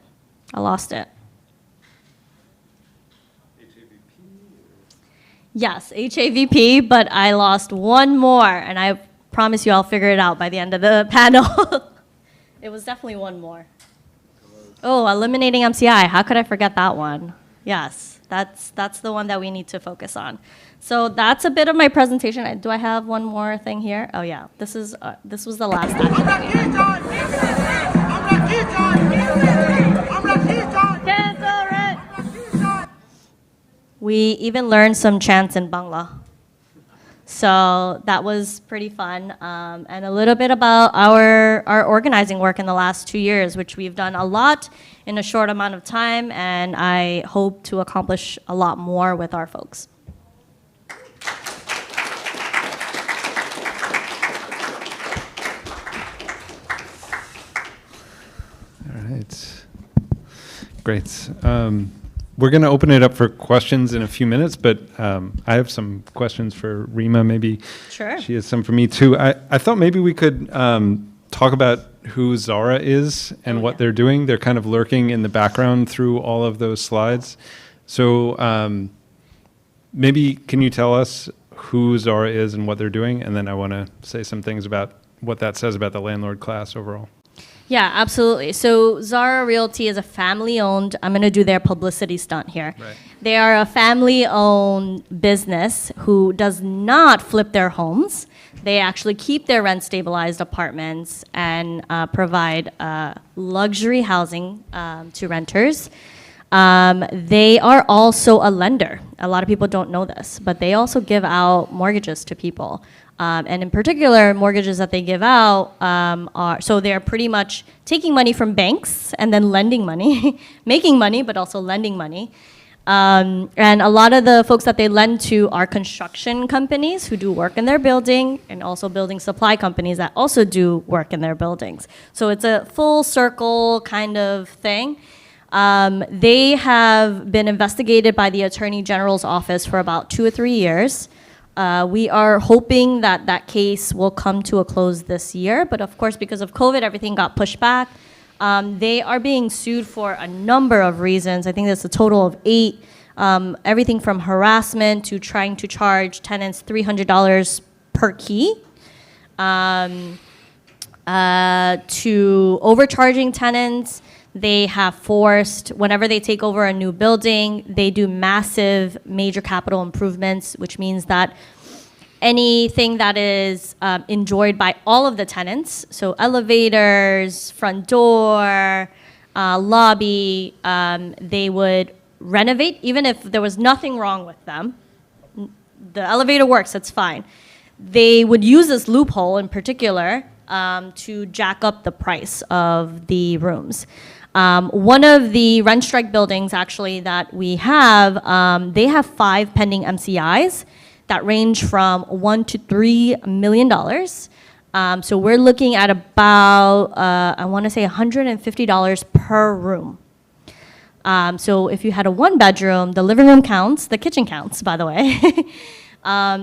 Yes, HAVP, but I lost one more, and I promise you I'll figure it out by the end of the panel. It was definitely one more. Oh, eliminating MCI. How could I forget that one? Yes, that's the one that we need to focus on. So that's a bit of my presentation. Do I have one more thing here? Oh yeah, this was the last action. We even learned some chants in Bangla. So that was pretty fun. And a little bit about our organizing work in the last 2 years, which we've done a lot in a short amount of time, and I hope to accomplish a lot more with our folks. All right. Great. We're going to open it up for questions in a few minutes, but I have some questions for Rima. Maybe sure. She has some for me too. I thought maybe we could talk about who Zara is and what they're doing. They're kind of lurking in the background through all of those slides. So maybe can you tell us who Zara is and what they're doing? And then I want to say some things about what that says about the landlord class overall. Yeah, absolutely. So Zara Realty is a family-owned, I'm going to do their publicity stunt here. Right. They are a family-owned business who does not flip their homes. They actually keep their rent-stabilized apartments and provide luxury housing to renters. They are also a lender. A lot of people don't know this, but they also give out mortgages to people. And in particular, mortgages that they give out so they're pretty much taking money from banks and then lending money, making money, but also lending money. And a lot of the folks that they lend to are construction companies who do work in their building, and also building supply companies that also do work in their buildings. So it's a full circle kind of thing. They have been investigated by the Attorney General's office for about 2 or 3 years. We are hoping that that case will come to a close this year, but of course, because of COVID, everything got pushed back. They are being sued for a number of reasons. I think there's a total of 8, everything from harassment to trying to charge tenants $300 per key, to overcharging tenants. They have forced, whenever they take over a new building, they do massive major capital improvements, which means that anything that is enjoyed by all of the tenants, so elevators, front door, lobby, they would renovate, even if there was nothing wrong with them. The elevator works, it's fine. They would use this loophole in particular to jack up the price of the rooms. One of the rent strike buildings actually that we have, they have 5 pending MCIs that range from $1 to $3 million. So we're looking at about, I want to say $150 per room. So if you had a 1-bedroom, the living room counts, the kitchen counts, by the way.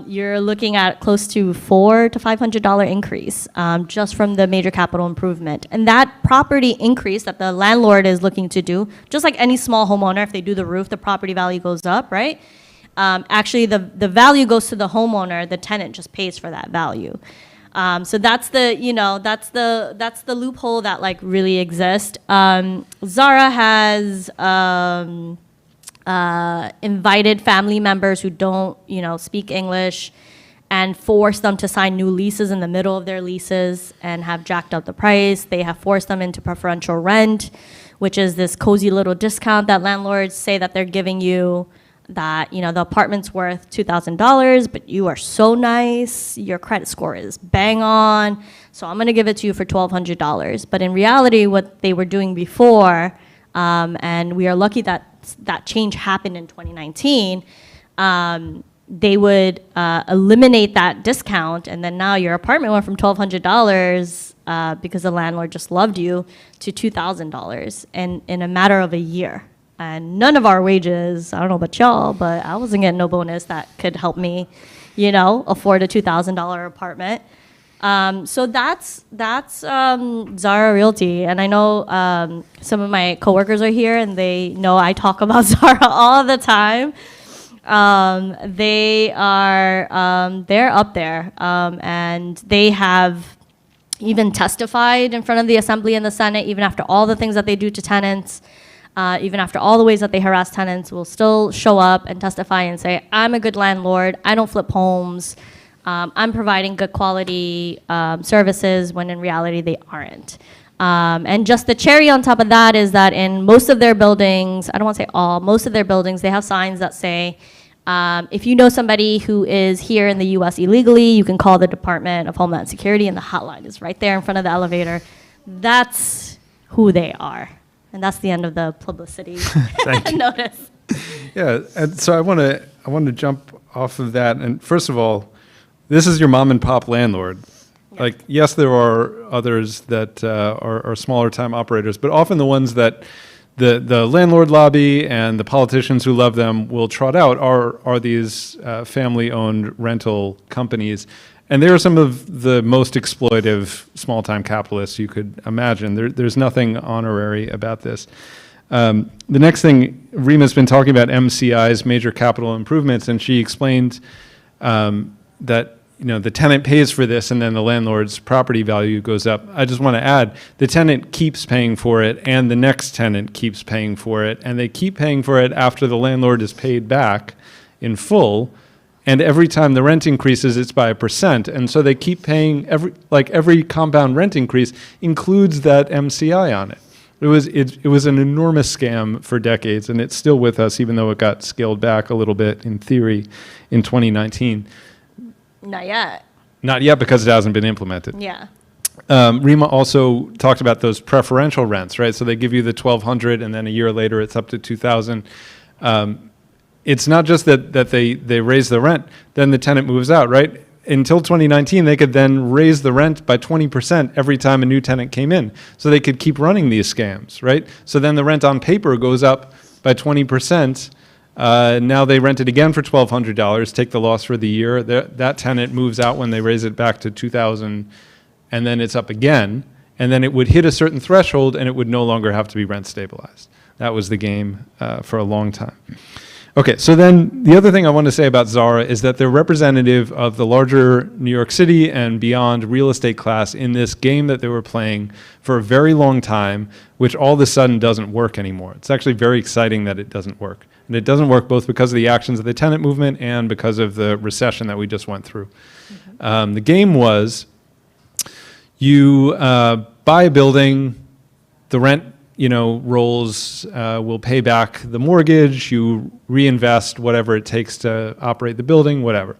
You're looking at close to $400 to $500 increase just from the major capital improvement. And that property increase that the landlord is looking to do, just like any small homeowner, if they do the roof, the property value goes up, right? Actually, the value goes to the homeowner, the tenant just pays for that value. So that's the, that's the loophole that like really exists. Zara has invited family members who don't, speak English and forced them to sign new leases in the middle of their leases and have jacked up the price. They have forced them into preferential rent, which is this cozy little discount that landlords say that they're giving you, that, the apartment's worth $2,000, but you are so nice, your credit score is bang on, so I'm gonna give it to you for $1,200. But in reality, what they were doing before, and we are lucky that that change happened in 2019, they would eliminate that discount, and then now your apartment went from $1,200 because the landlord just loved you to $2,000 in a matter of a year. And none of our wages, I don't know about y'all, but I wasn't getting no bonus that could help me, afford a $2,000 apartment. So that's Zara Realty. And I know some of my coworkers are here and they know I talk about Zara all the time. They're up there, and they have even testified in front of the Assembly and the Senate, even after all the things that they do to tenants. Even after all the ways that they harass tenants, will still show up and testify and say, I'm a good landlord, I don't flip homes, I'm providing good quality services, when in reality they aren't. And just the cherry on top of that is that in most of their buildings, I don't want to say all, most of their buildings, they have signs that say, if you know somebody who is here in the US illegally, you can call the Department of Homeland Security, and the hotline is right there in front of the elevator. That's who they are. And that's the end of the publicity notice. Yeah, and so I want to jump off of that. And first of all, this is your mom and pop landlord. Yeah. Like, yes, there are others that are smaller time operators, but often the ones that the landlord lobby and the politicians who love them will trot out are these family-owned rental companies. And they are some of the most exploitive small-time capitalists you could imagine. There's nothing honorary about this. The next thing, Rima's been talking about MCI's, major capital improvements, and she explained that the tenant pays for this and then the landlord's property value goes up. I just want to add, the tenant keeps paying for it and the next tenant keeps paying for it, and they keep paying for it after the landlord is paid back in full. And every time the rent increases, it's by 1%. And so they keep paying every compound rent increase includes that MCI on it. It was an enormous scam for decades, and it's still with us, even though it got scaled back a little bit in theory in 2019. Not yet. Not yet, because it hasn't been implemented. Yeah. Rima also talked about those preferential rents, right? So they give you the $1,200, and then a year later it's up to $2,000. It's not just that they raise the rent, then the tenant moves out, right? Until 2019, they could then raise the rent by 20% every time a new tenant came in. So they could keep running these scams, right? So then the rent on paper goes up by 20%. Now they rent it again for $1,200, take the loss for the year. That tenant moves out when they raise it back to $2,000, and then it's up again. And then it would hit a certain threshold, and it would no longer have to be rent stabilized. That was the game for a long time. Okay, so then the other thing I want to say about Zara is that they're representative of the larger New York City and beyond real estate class in this game that they were playing for a very long time, which all of a sudden doesn't work anymore. It's actually very exciting that it doesn't work. And it doesn't work both because of the actions of the tenant movement and because of the recession that we just went through. Mm-hmm. The game was you buy a building, the rent roles will pay back the mortgage, you reinvest whatever it takes to operate the building, whatever.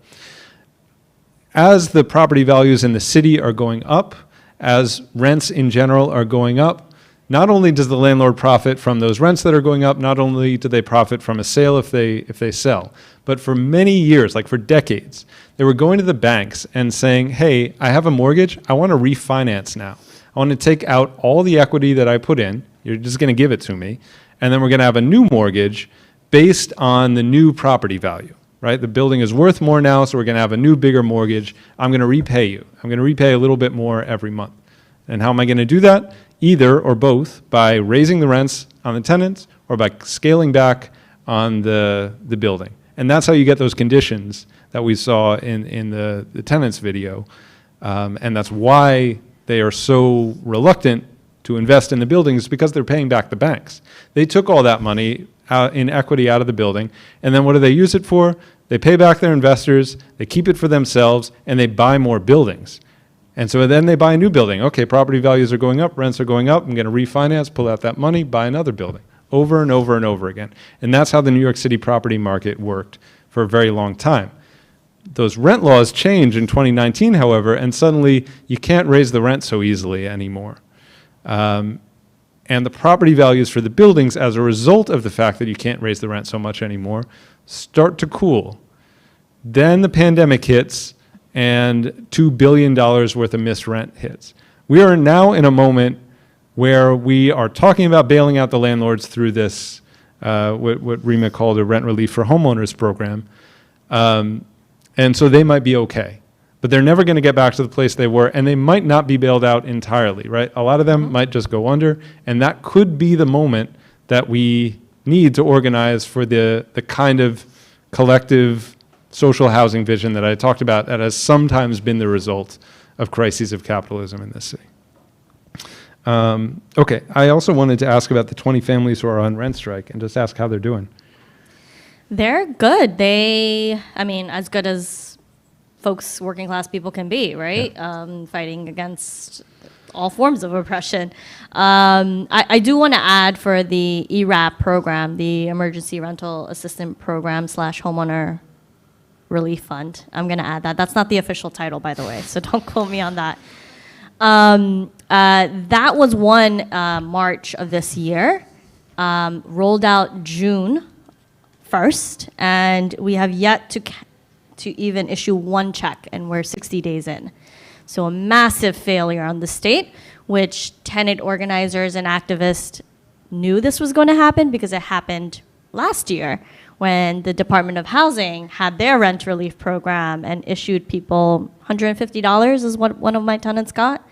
As the property values in the city are going up, as rents in general are going up, not only does the landlord profit from those rents that are going up, not only do they profit from a sale if they sell, but for many years, like for decades, they were going to the banks and saying, hey, I have a mortgage, I want to refinance now. I want to take out all the equity that I put in, you're just going to give it to me, and then we're going to have a new mortgage based on the new property value, right? The building is worth more now, so we're going to have a new, bigger mortgage. I'm going to repay you. I'm going to repay a little bit more every month. And how am I going to do that? Either or both by raising the rents on the tenants or by scaling back on the building. And that's how you get those conditions that we saw in the tenants video. And that's why they are so reluctant to invest in the buildings, because they're paying back the banks. They took all that money in equity out of the building, and then what do they use it for? They pay back their investors, they keep it for themselves, and they buy more buildings. And so then they buy a new building. Okay, property values are going up, rents are going up, I'm going to refinance, pull out that money, buy another building, over and over and over again. And that's how the New York City property market worked for a very long time. Those rent laws changed in 2019, however, and suddenly you can't raise the rent so easily anymore. And the property values for the buildings, as a result of the fact that you can't raise the rent so much anymore, start to cool. Then the pandemic hits, and $2 billion worth of missed rent hits. We are now in a moment where we are talking about bailing out the landlords through this, what Rima called a rent relief for homeowners program. And so they might be okay. But they're never going to get back to the place they were, and they might not be bailed out entirely, right? A lot of them might just go under, and that could be the moment that we need to organize for the kind of collective social housing vision that I talked about that has sometimes been the result of crises of capitalism in this city. Okay, I also wanted to ask about the 20 families who are on rent strike and just ask how they're doing. They're good. As good as folks, working class people can be, right? Yeah. Fighting against all forms of oppression. I do want to add for the Ewrap program, the Emergency Rental Assistance Program / Homeowner Relief Fund. I'm going to add that. That's not the official title, by the way, so don't quote me on that. That was one March of this year, rolled out June 1st, and we have yet to even issue one check, and we're 60 days in. So a massive failure on the state, which tenant organizers and activists knew this was going to happen because it happened last year when the Department of Housing had their rent relief program and issued people $150 is what one of my tenants got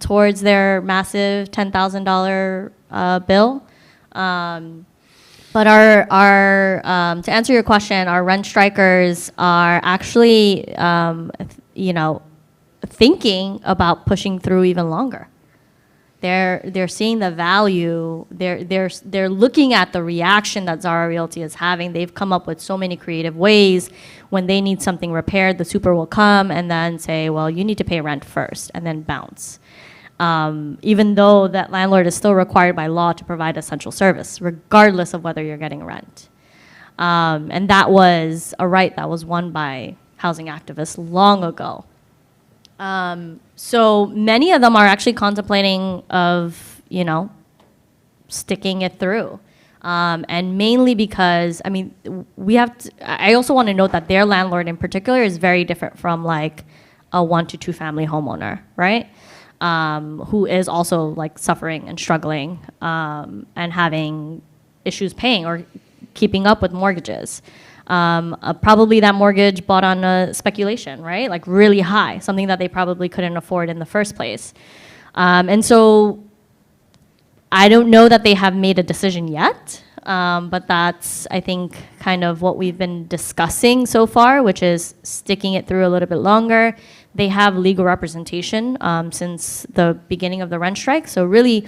towards their massive $10,000 bill. But our to answer your question, our rent strikers are actually, thinking about pushing through even longer. They're seeing the value. They're looking at the reaction that Zara Realty is having. They've come up with so many creative ways. When they need something repaired, the super will come and then say, well, you need to pay rent first, and then bounce. Even though that landlord is still required by law to provide essential service, regardless of whether you're getting rent. And that was a right that was won by housing activists long ago. So many of them are actually contemplating of, sticking it through. And mainly because, I also want to note that their landlord in particular is very different from like a 1 to 2 family homeowner, right? Who is also like suffering and struggling and having issues paying or keeping up with mortgages. Probably that mortgage bought on a speculation, right? Like really high, something that they probably couldn't afford in the first place. And so I don't know that they have made a decision yet, but that's, I think, kind of what we've been discussing so far, which is sticking it through a little bit longer. They have legal representation since the beginning of the rent strike. So really,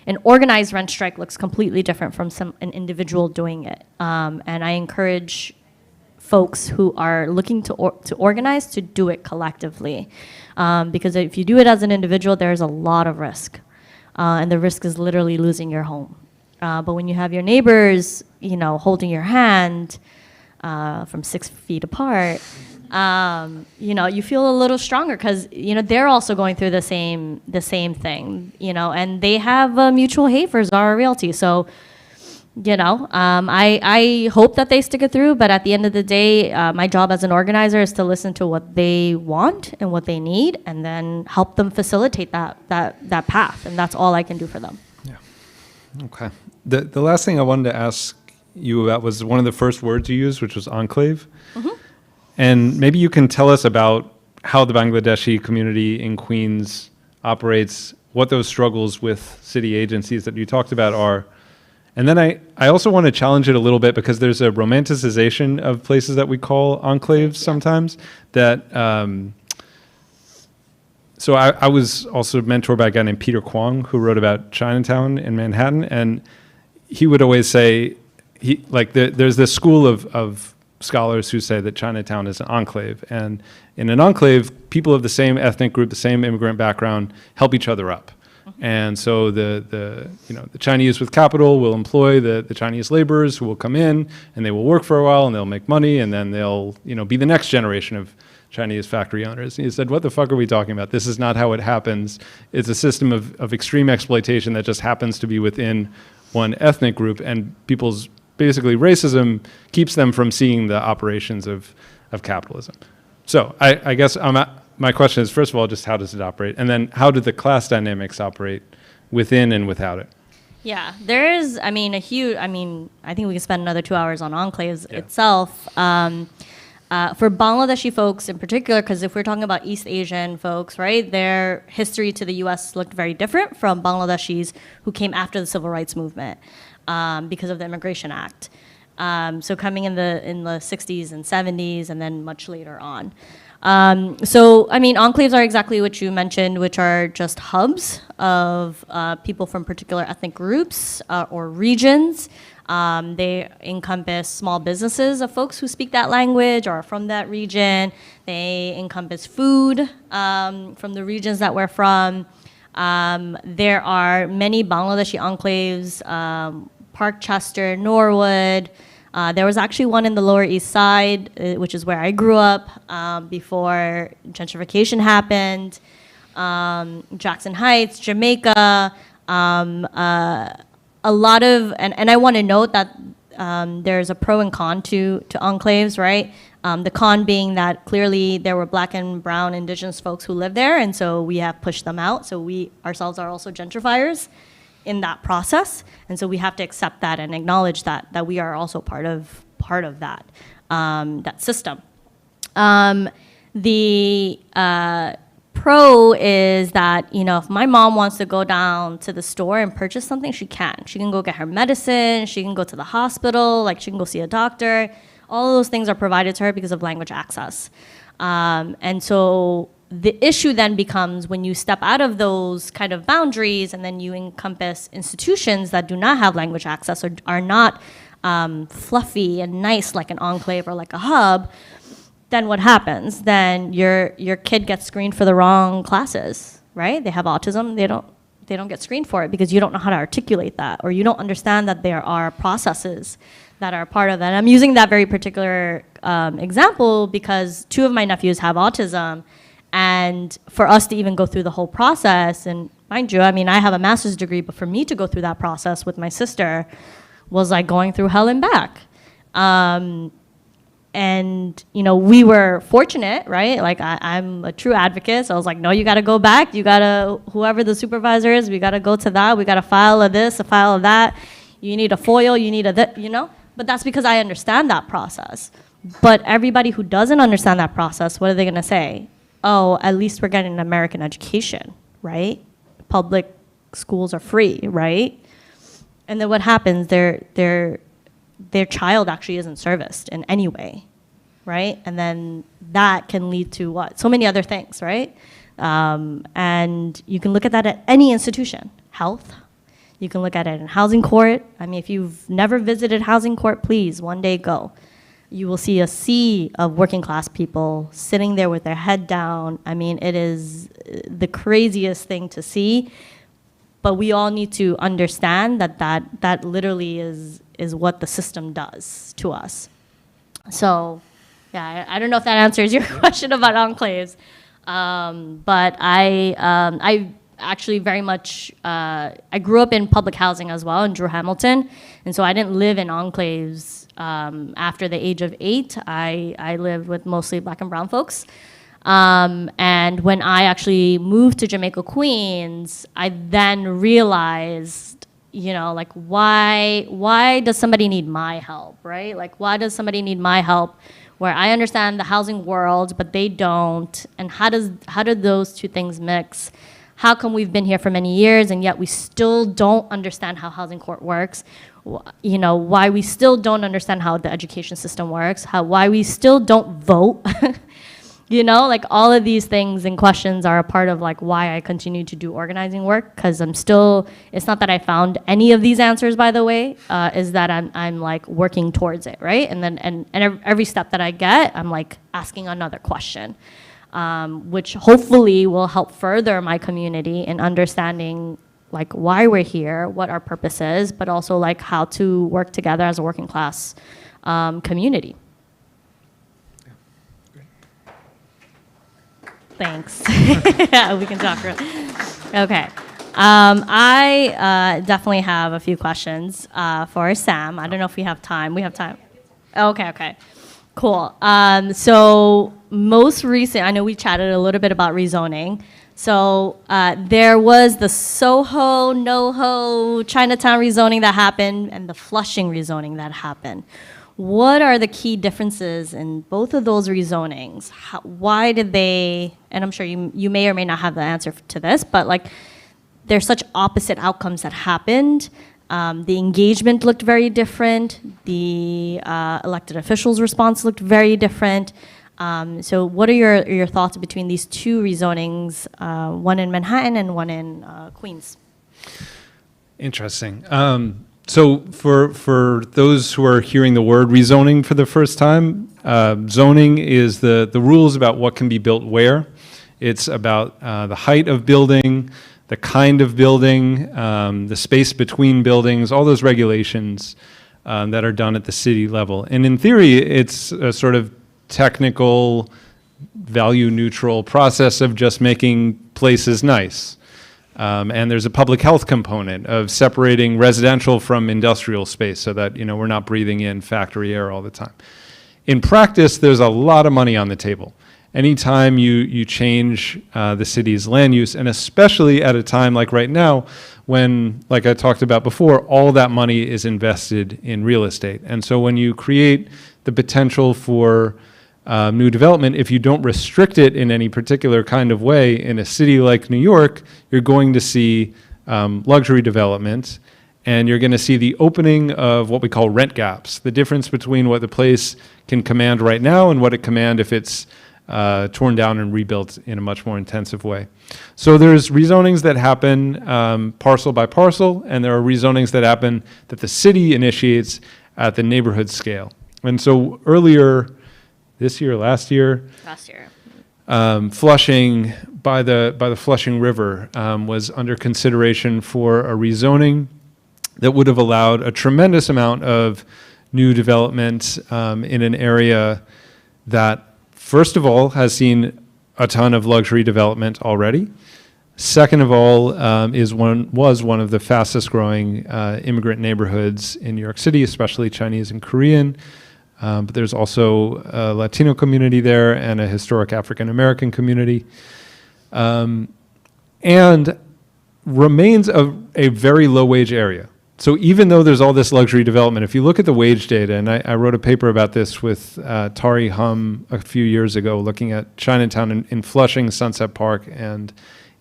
an organized rent strike looks completely different from an individual doing it. And I encourage folks who are looking to organize to do it collectively. Because if you do it as an individual, there's a lot of risk. and the risk is literally losing your home. But when you have your neighbors, holding your hand from 6 feet apart, you feel a little stronger because they're also going through the same thing, and they have a mutual hate for Zara Realty. So, I hope that they stick it through. But at the end of the day, my job as an organizer is to listen to what they want and what they need, and then help them facilitate that path. And that's all I can do for them. Yeah. Okay. The last thing I wanted to ask you about was one of the first words you used, which was enclave. Mm-hmm. And maybe you can tell us about how the Bangladeshi community in Queens operates, what those struggles with city agencies that you talked about are. And then I also want to challenge it a little bit because there's a romanticization of places that we call enclaves sometimes that, so I was also mentored by a guy named Peter Kwong who wrote about Chinatown in Manhattan, and he would always say, there's this school of scholars who say that Chinatown is an enclave, and in an enclave, people of the same ethnic group, the same immigrant background, help each other up. And so the Chinese with capital will employ the Chinese laborers who will come in and they will work for a while and they'll make money and then they'll be the next generation of Chinese factory owners. And he said, what the fuck are we talking about? This is not how it happens. It's a system of extreme exploitation that just happens to be within one ethnic group, and people's basically racism keeps them from seeing the operations of capitalism. So I guess my question is, first of all, just how does it operate? And then how do the class dynamics operate within and without it? Yeah, there is, I think we can spend another 2 hours on enclaves itself. For Bangladeshi folks in particular, because if we're talking about East Asian folks, right, their history to the US looked very different from Bangladeshis who came after the Civil Rights Movement because of the Immigration Act. So coming in the 60s and 70s and then much later on. Enclaves are exactly what you mentioned, which are just hubs of people from particular ethnic groups or regions. They encompass small businesses of folks who speak that language or are from that region. They encompass food from the regions that we're from. There are many Bangladeshi enclaves, Parkchester, Norwood. There was actually one in the Lower East Side, which is where I grew up before gentrification happened. Jackson Heights, Jamaica. A lot of, and I want to note that there's a pro and con to enclaves, right? The con being that clearly there were Black and brown indigenous folks who lived there, and so we have pushed them out. So we ourselves are also gentrifiers in that process, and so we have to accept that and acknowledge that we are also part of that that system. The pro is that if my mom wants to go down to the store and purchase something, she can. She can go get her medicine. She can go to the hospital. She can go see a doctor. All of those things are provided to her because of language access, and so. The issue then becomes when you step out of those kind of boundaries and then you encompass institutions that do not have language access or are not fluffy and nice like an enclave or like a hub, then what happens? Then your kid gets screened for the wrong classes, right? They have autism, they don't get screened for it because you don't know how to articulate that or you don't understand that there are processes that are part of that. I'm using that very particular example because 2 of my nephews have autism. And for us to even go through the whole process, and mind you, I have a master's degree, but for me to go through that process with my sister was like going through hell and back. And, we were fortunate, right? I'm a true advocate. So I was like, no, you got to go back. You got to, whoever the supervisor is, we got to go to that. We got to file a this, a file of that. You need a FOIL, you need a that, But that's because I understand that process. But everybody who doesn't understand that process, what are they going to say? Oh, at least we're getting an American education, right? Public schools are free, right? And then what happens? Their child actually isn't serviced in any way, right? And then that can lead to what? So many other things, right? And you can look at that at any institution. Health. You can look at it in housing court. If you've never visited housing court, please, one day go. You will see a sea of working class people sitting there with their head down. It is the craziest thing to see. but we all need to understand that literally is what the system does to us. So, yeah, I don't know if that answers your question about enclaves, but I actually very much, I grew up in public housing as well in Drew Hamilton, and so I didn't live in enclaves after the age of 8. I lived with mostly black and brown folks. And when I actually moved to Jamaica, Queens, I then realized, you know, like why does somebody need my help, right? Like why does somebody need my help where I understand the housing world, but they don't? And how do those two things mix? How come we've been here for many years and yet we still don't understand how housing court works? You know, why we still don't understand how the education system works, why we still don't vote. You know, like all of these things and questions are a part of like why I continue to do organizing work, because I'm still, it's not that I found any of these answers, by the way, is that I'm like working towards it, right? And then and every step that I get, I'm like asking another question, which hopefully will help further my community in understanding like why we're here, what our purpose is, but also like how to work together as a working class community. Thanks. Yeah, we can talk. Okay. I definitely have a few questions for Sam. I don't know if we have time. We have time. Okay. Cool. So most recent, I know we chatted a little bit about rezoning. So there was the Soho, NoHo, Chinatown rezoning that happened and the Flushing rezoning that happened. What are the key differences in both of those rezonings? Why did they, and I'm sure you may or may not have the answer to this, but like there's such opposite outcomes that happened. The engagement looked very different. The elected officials' response looked very different. So what are your thoughts between these two rezonings, one in Manhattan and one in Queens? Interesting. So for those who are hearing the word rezoning for the first time, zoning is the rules about what can be built where. It's about the height of building, the kind of building, the space between buildings, all those regulations that are done at the city level. And in theory, it's a sort of technical, value-neutral process of just making places nice. And there's a public health component of separating residential from industrial space so that, you know, we're not breathing in factory air all the time. In practice, there's a lot of money on the table. Anytime you change the city's land use, and especially at a time like right now, when, like I talked about before, all that money is invested in real estate. And so when you create the potential for new development, if you don't restrict it in any particular kind of way in a city like New York, you're going to see luxury development, and you're going to see the opening of what we call rent gaps, the difference between what the place can command right now and what it command if it's torn down and rebuilt in a much more intensive way. So there's rezonings that happen parcel by parcel, and there are rezonings that happen that the city initiates at the neighborhood scale. And so earlier this year, last year, Flushing by the Flushing River was under consideration for a rezoning that would have allowed a tremendous amount of new development in an area that, first of all, has seen a ton of luxury development already. Second of all, was one of the fastest growing immigrant neighborhoods in New York City, especially Chinese and Korean. But there's also a Latino community there and a historic African American community. And remains a very low wage area. So even though there's all this luxury development, if you look at the wage data, and I wrote a paper about this with Tari Hum a few years ago, looking at Chinatown in Flushing, Sunset Park, and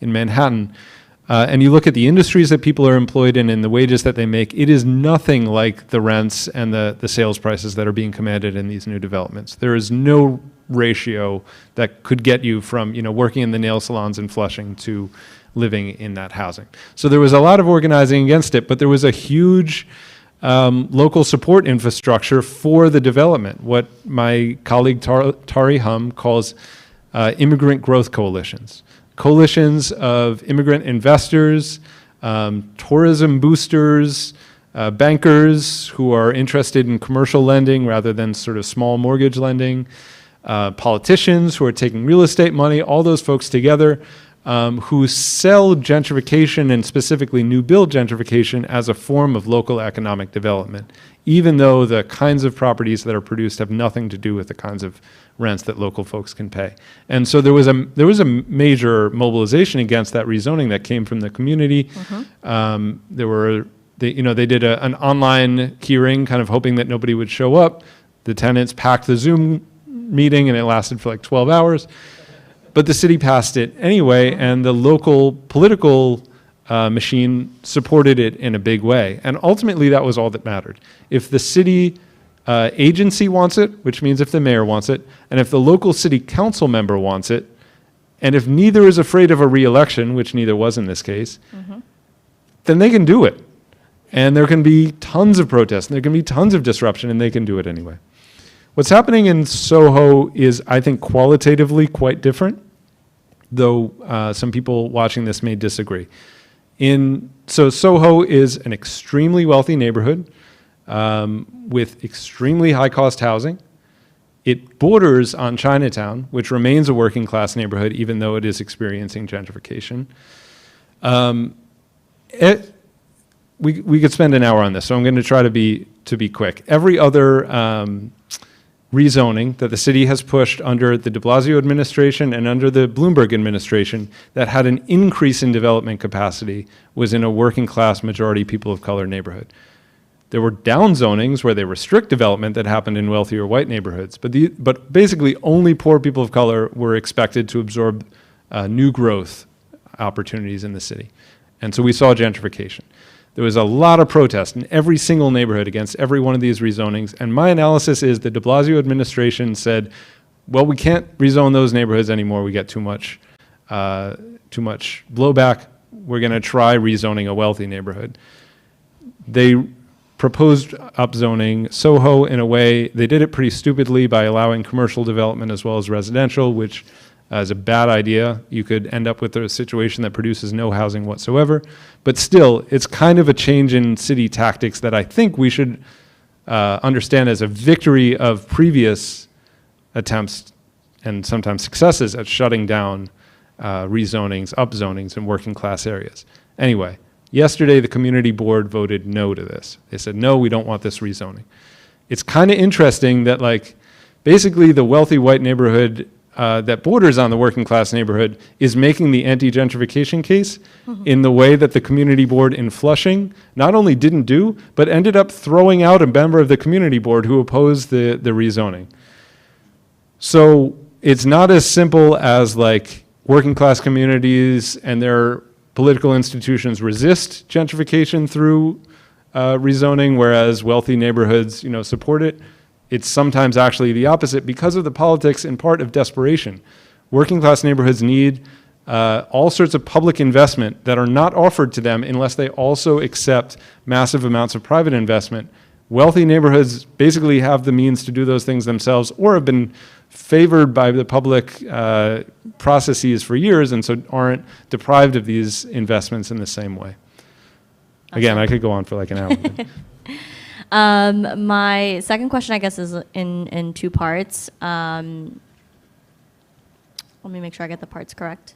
in Manhattan, and you look at the industries that people are employed in and the wages that they make, it is nothing like the rents and the sales prices that are being commanded in these new developments. There is no ratio that could get you from, you know, working in the nail salons in Flushing to living in that housing. So there was a lot of organizing against it, but there was a huge local support infrastructure for the development, what my colleague Tari Hum calls immigrant growth coalitions. Coalitions of immigrant investors, tourism boosters, bankers who are interested in commercial lending rather than sort of small mortgage lending, politicians who are taking real estate money, all those folks together who sell gentrification and specifically new build gentrification as a form of local economic development, even though the kinds of properties that are produced have nothing to do with the kinds of rents that local folks can pay. And so there was a major mobilization against that rezoning that came from the community. They did an online hearing, kind of hoping that nobody would show up. The tenants packed the Zoom meeting, and it lasted for like 12 hours. But the city passed it anyway, and the local political machine supported it in a big way. And ultimately, that was all that mattered. If the city agency wants it, which means if the mayor wants it, and if the local city council member wants it, and if neither is afraid of a re-election, which neither was in this case, then they can do it. And there can be tons of protests, and there can be tons of disruption, and they can do it anyway. What's happening in Soho is, I think, qualitatively quite different, though some people watching this may disagree. So Soho is an extremely wealthy neighborhood with extremely high-cost housing. It borders on Chinatown, which remains a working-class neighborhood, even though it is experiencing gentrification. We could spend an hour on this, so I'm going to try to be quick. Every other rezoning that the city has pushed under the de Blasio administration and under the Bloomberg administration that had an increase in development capacity was in a working class majority people of color neighborhood. There were down zonings where they restrict development that happened in wealthier white neighborhoods, but basically only poor people of color were expected to absorb new growth opportunities in the city. And so we saw gentrification. There was a lot of protest in every single neighborhood against every one of these rezonings. And my analysis is the de Blasio administration said, well, we can't rezone those neighborhoods anymore. We get too much blowback. We're going to try rezoning a wealthy neighborhood. They proposed upzoning Soho in a way, they did it pretty stupidly by allowing commercial development as well as residential, which is a bad idea. You could end up with a situation that produces no housing whatsoever. But still, it's kind of a change in city tactics that I think we should understand as a victory of previous attempts and sometimes successes at shutting down rezonings, upzonings in working class areas. Anyway, yesterday the community board voted no to this. They said, no, we don't want this rezoning. It's kind of interesting that basically the wealthy white neighborhood that borders on the working class neighborhood is making the anti-gentrification case in the way that the community board in Flushing not only didn't do, but ended up throwing out a member of the community board who opposed the rezoning. So it's not as simple as working class communities and their political institutions resist gentrification through rezoning, whereas wealthy neighborhoods, support it. It's sometimes actually the opposite because of the politics, in part, of desperation. Working class neighborhoods need all sorts of public investment that are not offered to them unless they also accept massive amounts of private investment. Wealthy neighborhoods basically have the means to do those things themselves or have been favored by the public processes for years and so aren't deprived of these investments in the same way. Again, I could go on for an hour. My second question, I guess, is in two parts. Let me make sure I get the parts correct.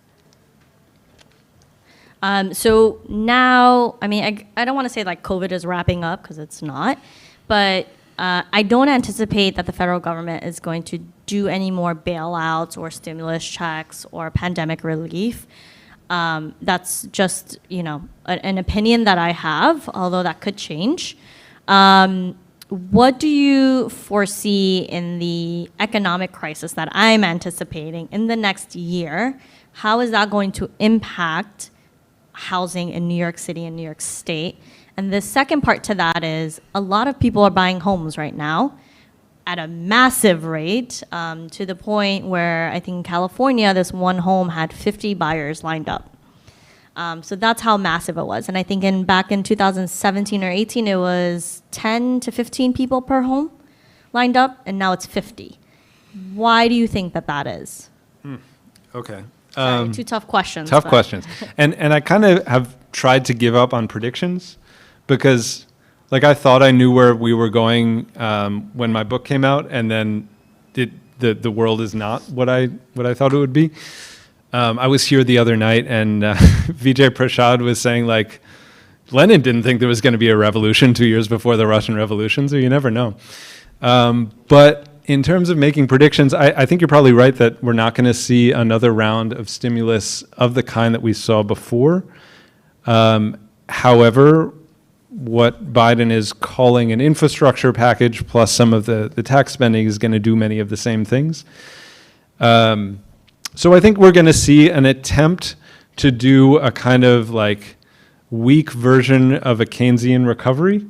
So now, I don't want to say COVID is wrapping up because it's not, but I don't anticipate that the federal government is going to do any more bailouts or stimulus checks or pandemic relief. That's just, an opinion that I have, although that could change. What do you foresee in the economic crisis that I'm anticipating in the next year? How is that going to impact housing in New York City and New York State? And the second part to that is a lot of people are buying homes right now at a massive rate, to the point where I think in California, this one home had 50 buyers lined up. So that's how massive it was. And I think back in 2017 or 18, it was 10 to 15 people per home lined up, and now it's 50. Why do you think that is? Okay. Sorry, two tough questions. Tough but- questions. And I kind of have tried to give up on predictions because, like, I thought I knew where we were going when my book came out, and then the world is not what I thought it would be. I was here the other night, and Vijay Prashad was saying, like, Lenin didn't think there was going to be a revolution 2 years before the Russian Revolution, so you never know. But in terms of making predictions, I think you're probably right that we're not going to see another round of stimulus of the kind that we saw before. However, what Biden is calling an infrastructure package plus some of the tax spending is going to do many of the same things. So I think we're going to see an attempt to do a kind of like weak version of a Keynesian recovery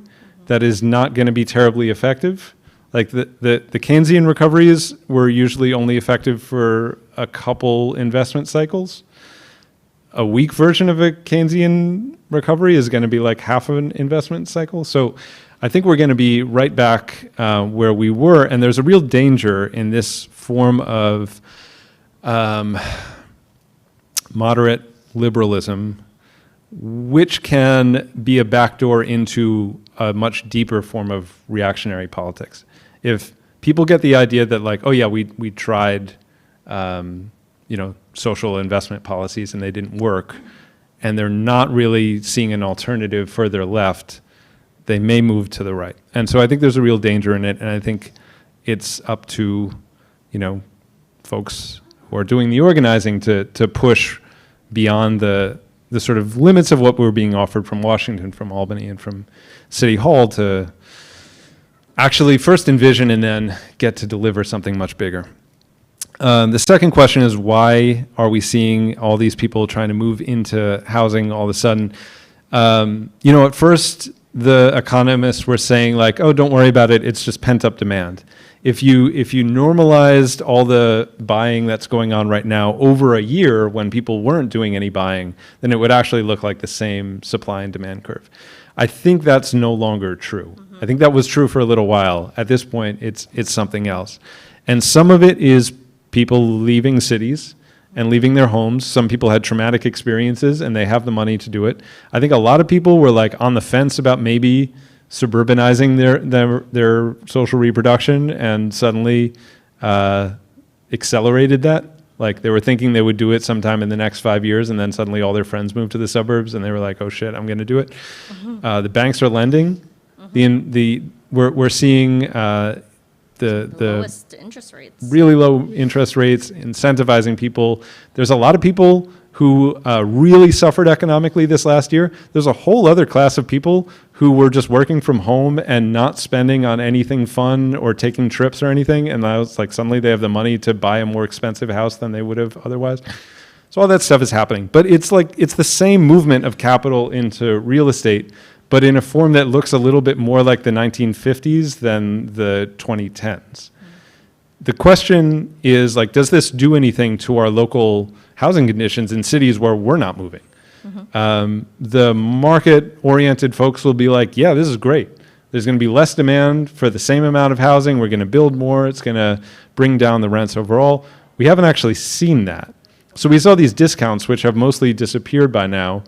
that is not going to be terribly effective. Like the Keynesian recoveries were usually only effective for a couple investment cycles. A weak version of a Keynesian recovery is going to be like half of an investment cycle. So I think we're going to be right back where we were. And there's a real danger in this form of moderate liberalism, which can be a backdoor into a much deeper form of reactionary politics. If people get the idea that, like, oh yeah, we tried, social investment policies and they didn't work, and they're not really seeing an alternative further left, they may move to the right. And so I think there's a real danger in it, and I think it's up to, folks who are doing the organizing to push beyond the sort of limits of what we're being offered from Washington, from Albany, and from City Hall to actually first envision and then get to deliver something much bigger. The second question is, why are we seeing all these people trying to move into housing all of a sudden? At first, the economists were saying, like, oh, don't worry about it, it's just pent-up demand. If you normalized all the buying that's going on right now over a year when people weren't doing any buying, then it would actually look like the same supply and demand curve. I think that's no longer true. I think that was true for a little while. At this point, it's something else. And some of it is people leaving cities and leaving their homes. Some people had traumatic experiences and they have the money to do it. I think a lot of people were like on the fence about maybe suburbanizing their social reproduction, and suddenly accelerated that. Like, they were thinking they would do it sometime in the next 5 years, and then suddenly all their friends moved to the suburbs and they were like, oh shit, I'm going to do it. The banks are lending. We're seeing the lowest interest rates. Really low interest rates, incentivizing people. There's a lot of people who really suffered economically this last year. There's a whole other class of people who were just working from home and not spending on anything fun or taking trips or anything. And I was like, suddenly they have the money to buy a more expensive house than they would have otherwise. So all that stuff is happening. But it's like, it's the same movement of capital into real estate, but in a form that looks a little bit more like the 1950s than the 2010s. The question is, like, does this do anything to our local housing conditions in cities where we're not moving? The market-oriented folks will be like, yeah, this is great. There's going to be less demand for the same amount of housing. We're going to build more. It's going to bring down the rents overall. We haven't actually seen that. So we saw these discounts, which have mostly disappeared by now.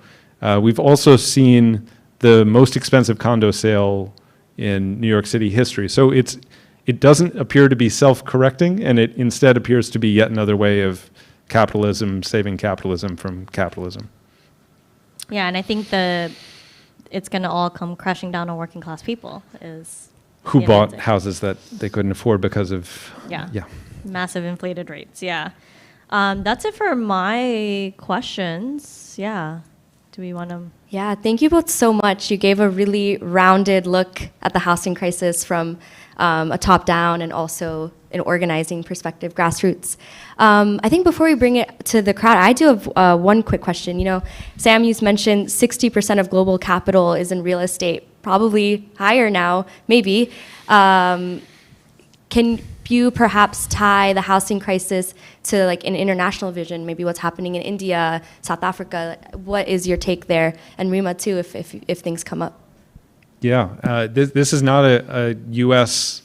We've also seen the most expensive condo sale in New York City history. So it doesn't appear to be self-correcting, and it instead appears to be yet another way of capitalism saving capitalism from capitalism. Yeah, and I think it's going to all come crashing down on working class people. Who bought houses that they couldn't afford because of massive inflated rates. Yeah. That's it for my questions. Yeah. Do we want to? Yeah, thank you both so much. You gave a really rounded look at the housing crisis from a top-down and also an organizing perspective, grassroots. I think before we bring it to the crowd, I do have one quick question. Sam, you mentioned 60% of global capital is in real estate, probably higher now, maybe. Can you perhaps tie the housing crisis to like an international vision, maybe what's happening in India, South Africa? What is your take there? And Rima too, if things come up. Yeah, this is not a U.S.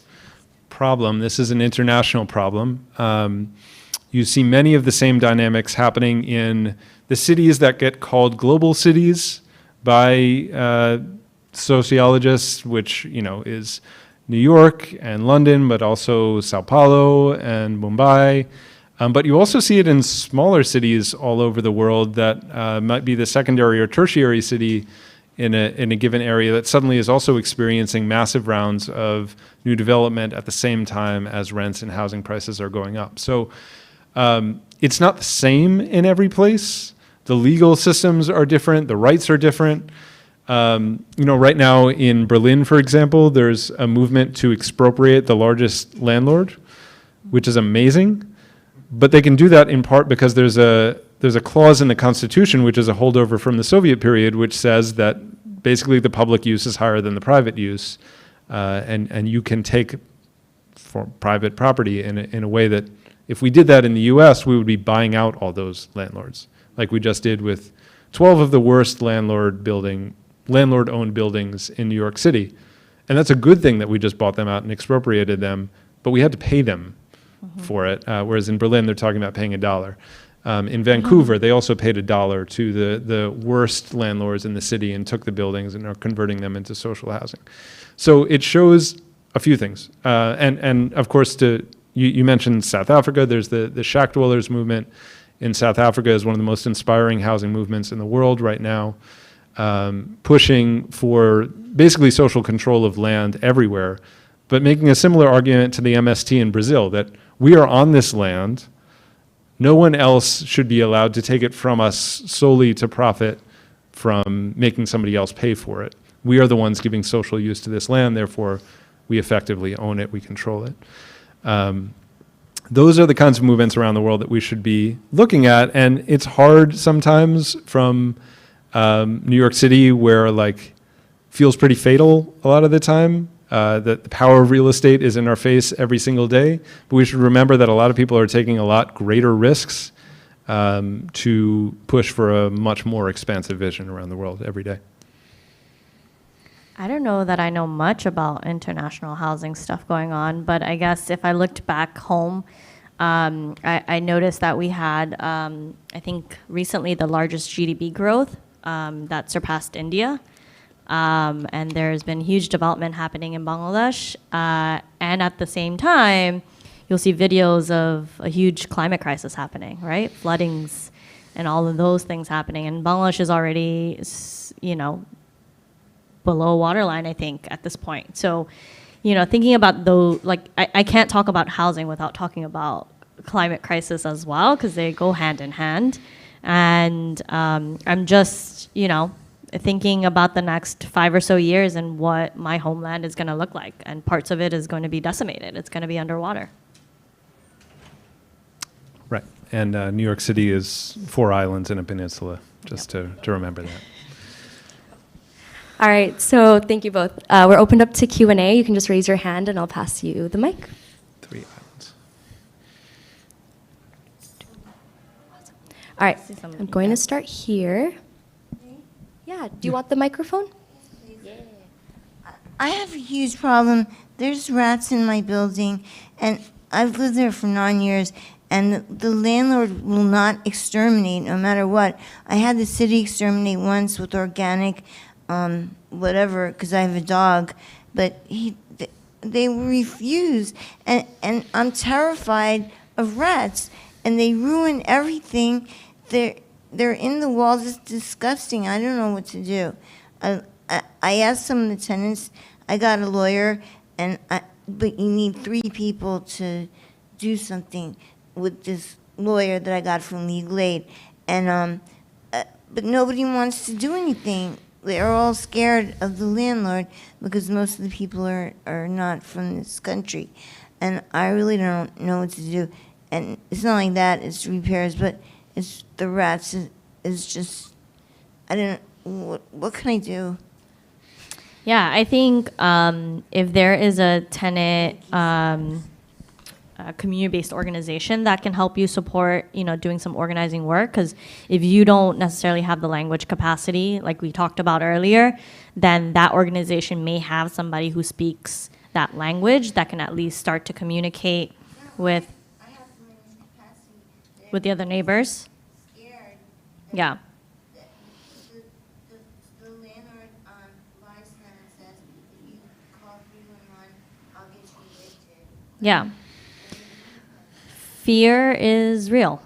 problem. This is an international problem. You see many of the same dynamics happening in the cities that get called global cities by sociologists, which is New York and London, but also Sao Paulo and Mumbai. But you also see it in smaller cities all over the world that might be the secondary or tertiary city in a given area that suddenly is also experiencing massive rounds of new development at the same time as rents and housing prices are going up. So it's not the same in every place. The legal systems are different. The rights are different. Right now in Berlin, for example, there's a movement to expropriate the largest landlord, which is amazing. But they can do that in part because there's a clause in the Constitution, which is a holdover from the Soviet period, which says that basically the public use is higher than the private use, and you can take for private property in a way that if we did that in the U.S., we would be buying out all those landlords, like we just did with 12 of the worst landlord-owned buildings in New York City. And that's a good thing that we just bought them out and expropriated them, but we had to pay them for it, whereas in Berlin, they're talking about paying $1. In Vancouver, they also paid $1 to the worst landlords in the city and took the buildings and are converting them into social housing. So it shows a few things. And of course, you mentioned South Africa. There's the shack dwellers movement in South Africa is one of the most inspiring housing movements in the world right now, pushing for basically social control of land everywhere, but making a similar argument to the MST in Brazil, that we are on this land. No one else should be allowed to take it from us solely to profit from making somebody else pay for it. We are the ones giving social use to this land, therefore we effectively own it, we control it. Those are the kinds of movements around the world that we should be looking at, and it's hard sometimes from New York City, where feels pretty fatal a lot of the time. That the power of real estate is in our face every single day, but we should remember that a lot of people are taking a lot greater risks to push for a much more expansive vision around the world every day. I don't know that I know much about international housing stuff going on, but I guess if I looked back home, I noticed that we had, I think recently, the largest GDP growth that surpassed India. And there's been huge development happening in Bangladesh. And at the same time, you'll see videos of a huge climate crisis happening, right? Floodings and all of those things happening. And Bangladesh is already, below waterline, I think, at this point. So, thinking about those, I can't talk about housing without talking about climate crisis as well, because they go hand in hand. And I'm just, thinking about the next 5 or so years and what my homeland is going to look like. And parts of it is going to be decimated. It's going to be underwater. Right. And New York City is 4 islands in a peninsula, just to remember that. All right, so thank you both. We're opened up to Q&A. You can just raise your hand and I'll pass you the mic. 3 islands. Awesome. All right, I'm going to start here. Yeah, do you want the microphone? Yeah. I have a huge problem. There's rats in my building, and I've lived there for 9 years, and the landlord will not exterminate no matter what. I had the city exterminate once with organic whatever, because I have a dog, but they refuse, and I'm terrified of rats, and they ruin everything. They're in the walls. It's disgusting. I don't know what to do. I asked some of the tenants. I got a lawyer, but you need 3 people to do something with this lawyer that I got from Legal Aid, and but nobody wants to do anything. They're all scared of the landlord because most of the people are not from this country, and I really don't know what to do. And it's not like that; it's repairs, but it's the rats. Is just, I don't know, what can I do? Yeah, I think if there is a tenant community-based organization that can help you support, doing some organizing work, because if you don't necessarily have the language capacity, like we talked about earlier, then that organization may have somebody who speaks that language that can at least start to communicate with. I have the language capacity, With the other neighbors? Scared. Yeah. The landlord lies to them and says, if you call 311, I'll get you evicted. Yeah. Fear is real.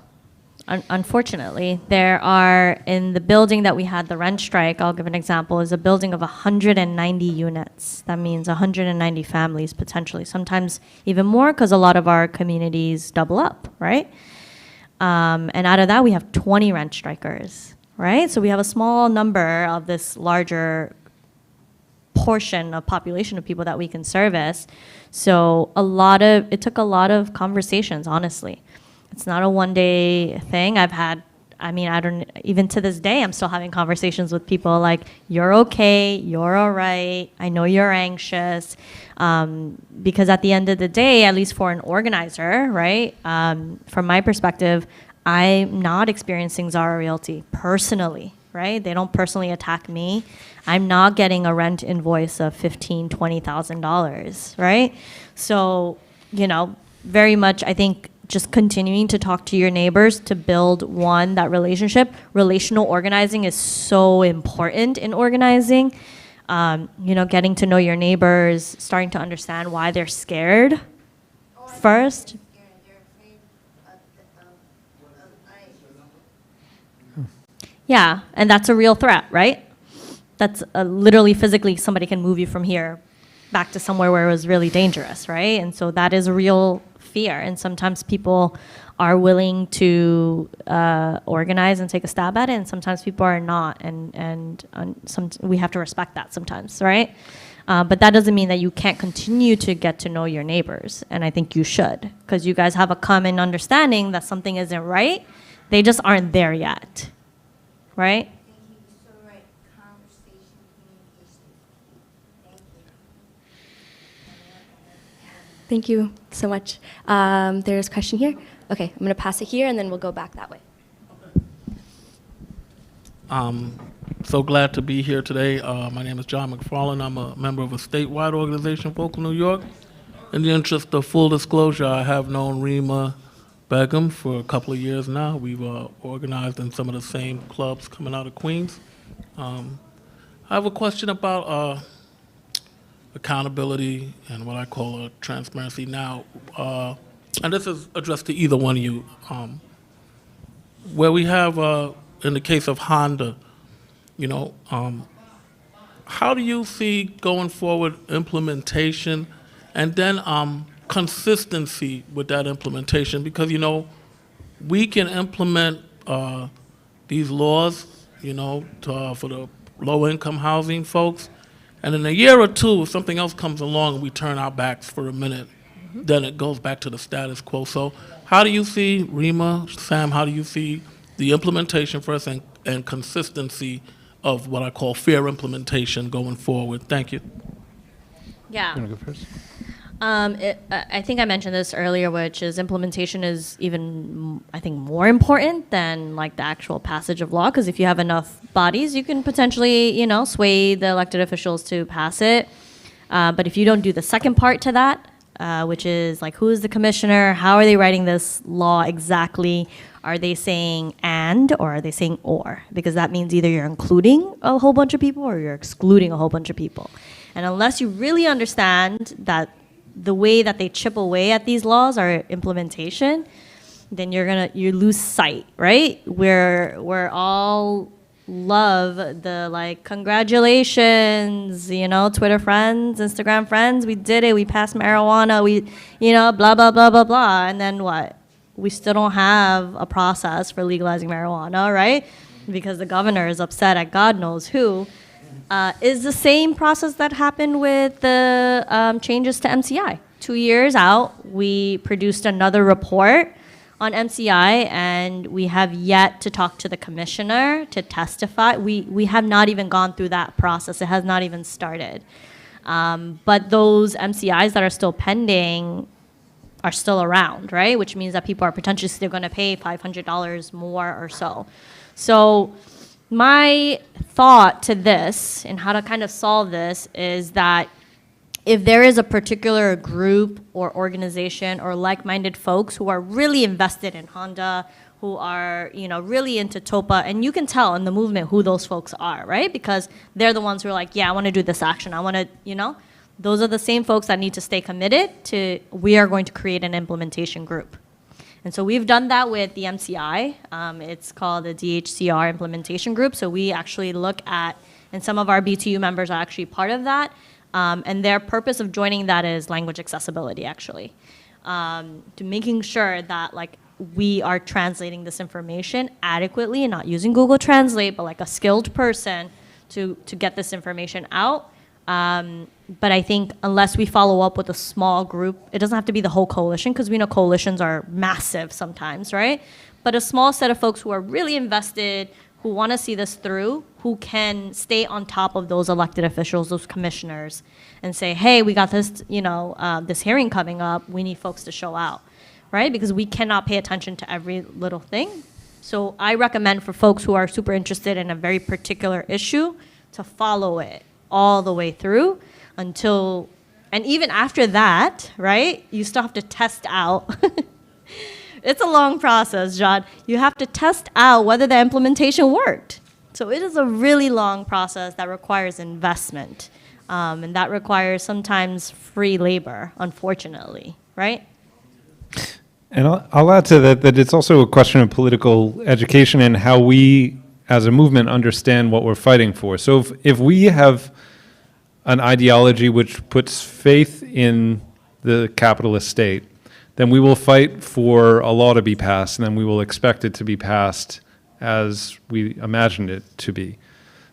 Unfortunately, there are, in the building that we had the rent strike, I'll give an example, is a building of 190 units. That means 190 families potentially, sometimes even more because a lot of our communities double up, right? And out of that, we have 20 rent strikers, right? So we have a small number of this larger portion of population of people that we can service. So it took a lot of conversations, honestly. It's not a one-day thing. Even to this day, I'm still having conversations with people like, you're okay, you're all right, I know you're anxious. Because at the end of the day, at least for an organizer, right, from my perspective, I'm not experiencing Zara Realty personally, right? They don't personally attack me. I'm not getting a rent invoice of $15,000, $20,000, right? So, very much, I think, just continuing to talk to your neighbors to build that relationship. Relational organizing is so important in organizing. Getting to know your neighbors, starting to understand why they're scared first. Yeah, and that's a real threat, right? That's literally physically somebody can move you from here back to somewhere where it was really dangerous, right? And so that is a real fear. And sometimes people are willing to organize and take a stab at it, and sometimes people are not. And we have to respect that sometimes, right? But that doesn't mean that you can't continue to get to know your neighbors. And I think you should, because you guys have a common understanding that something isn't right. They just aren't there yet, right? Thank you so much. There's a question here. Okay, I'm going to pass it here, and then we'll go back that way. So glad to be here today. My name is John McFarland. I'm a member of a statewide organization, Focal New York. In the interest of full disclosure, I have known Rima Begum for a couple of years now. We've organized in some of the same clubs coming out of Queens. I have a question about accountability and what I call transparency now. And this is addressed to either one of you. Where we have, in the case of Honda, how do you see going forward implementation and then consistency with that implementation? Because, we can implement these laws, for the low-income housing folks, and in a year or two, if something else comes along and we turn our backs for a minute, then it goes back to the status quo. So how do you see, Rima, Sam, how do you see the implementation first and consistency of what I call fair implementation going forward? Thank you. Yeah. You want to go first? I think I mentioned this earlier, which is implementation is even, I think, more important than like the actual passage of law, because if you have enough bodies, you can potentially, sway the elected officials to pass it. But if you don't do the second part to that, which is like, who is the commissioner? How are they writing this law exactly? Are they saying and, or are they saying or? Because that means either you're including a whole bunch of people or you're excluding a whole bunch of people. And unless you really understand that the way that they chip away at these laws are implementation, then you lose sight, right? We're all love the congratulations, Twitter friends, Instagram friends, we did it, we passed marijuana, we, blah, blah, blah, blah, blah. And then what? We still don't have a process for legalizing marijuana, right? Because the governor is upset at God knows who. Is the same process that happened with the changes to MCI. 2 years out, we produced another report on MCI, and we have yet to talk to the commissioner to testify. We have not even gone through that process. It has not even started. But those MCIs that are still pending are still around, right? Which means that people are potentially still going to pay $500 more or so. So my thought to this and how to kind of solve this is that if there is a particular group or organization or like-minded folks who are really invested in Honda, who are, really into TOPA, and you can tell in the movement who those folks are, right? Because they're the ones who are like, yeah, I want to do this action. I want to, those are the same folks that need to stay committed to, we are going to create an implementation group. And so we've done that with the MCI. It's called the DHCR implementation group. So we actually look at, and some of our BTU members are actually part of that. And their purpose of joining that is language accessibility, actually. To making sure that we are translating this information adequately and not using Google Translate, but like a skilled person to get this information out. But I think unless we follow up with a small group, it doesn't have to be the whole coalition, because we know coalitions are massive sometimes, right? But a small set of folks who are really invested, who want to see this through, who can stay on top of those elected officials, those commissioners, and say, hey, we got this, this hearing coming up, we need folks to show out, right? Because we cannot pay attention to every little thing. So I recommend for folks who are super interested in a very particular issue to follow it all the way through until, and even after that, right, you still have to test out. It's a long process, John. You have to test out whether the implementation worked. So it is a really long process that requires investment. And that requires sometimes free labor, unfortunately, right? And I'll add to that it's also a question of political education and how we, as a movement, understand what we're fighting for. So if we have an ideology which puts faith in the capitalist state, then we will fight for a law to be passed, and then we will expect it to be passed as we imagined it to be.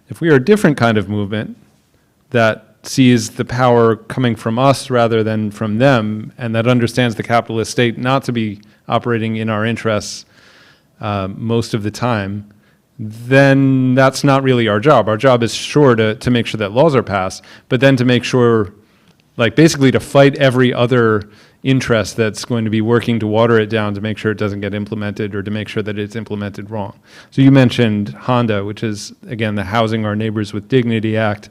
If we are a different kind of movement that sees the power coming from us rather than from them, and that understands the capitalist state not to be operating in our interests most of the time, then that's not really our job. Our job is sure to make sure that laws are passed, but then to make sure, basically to fight every other interest that's going to be working to water it down to make sure it doesn't get implemented or to make sure that it's implemented wrong. So you mentioned Honda, which is, again, the Housing Our Neighbors with Dignity Act.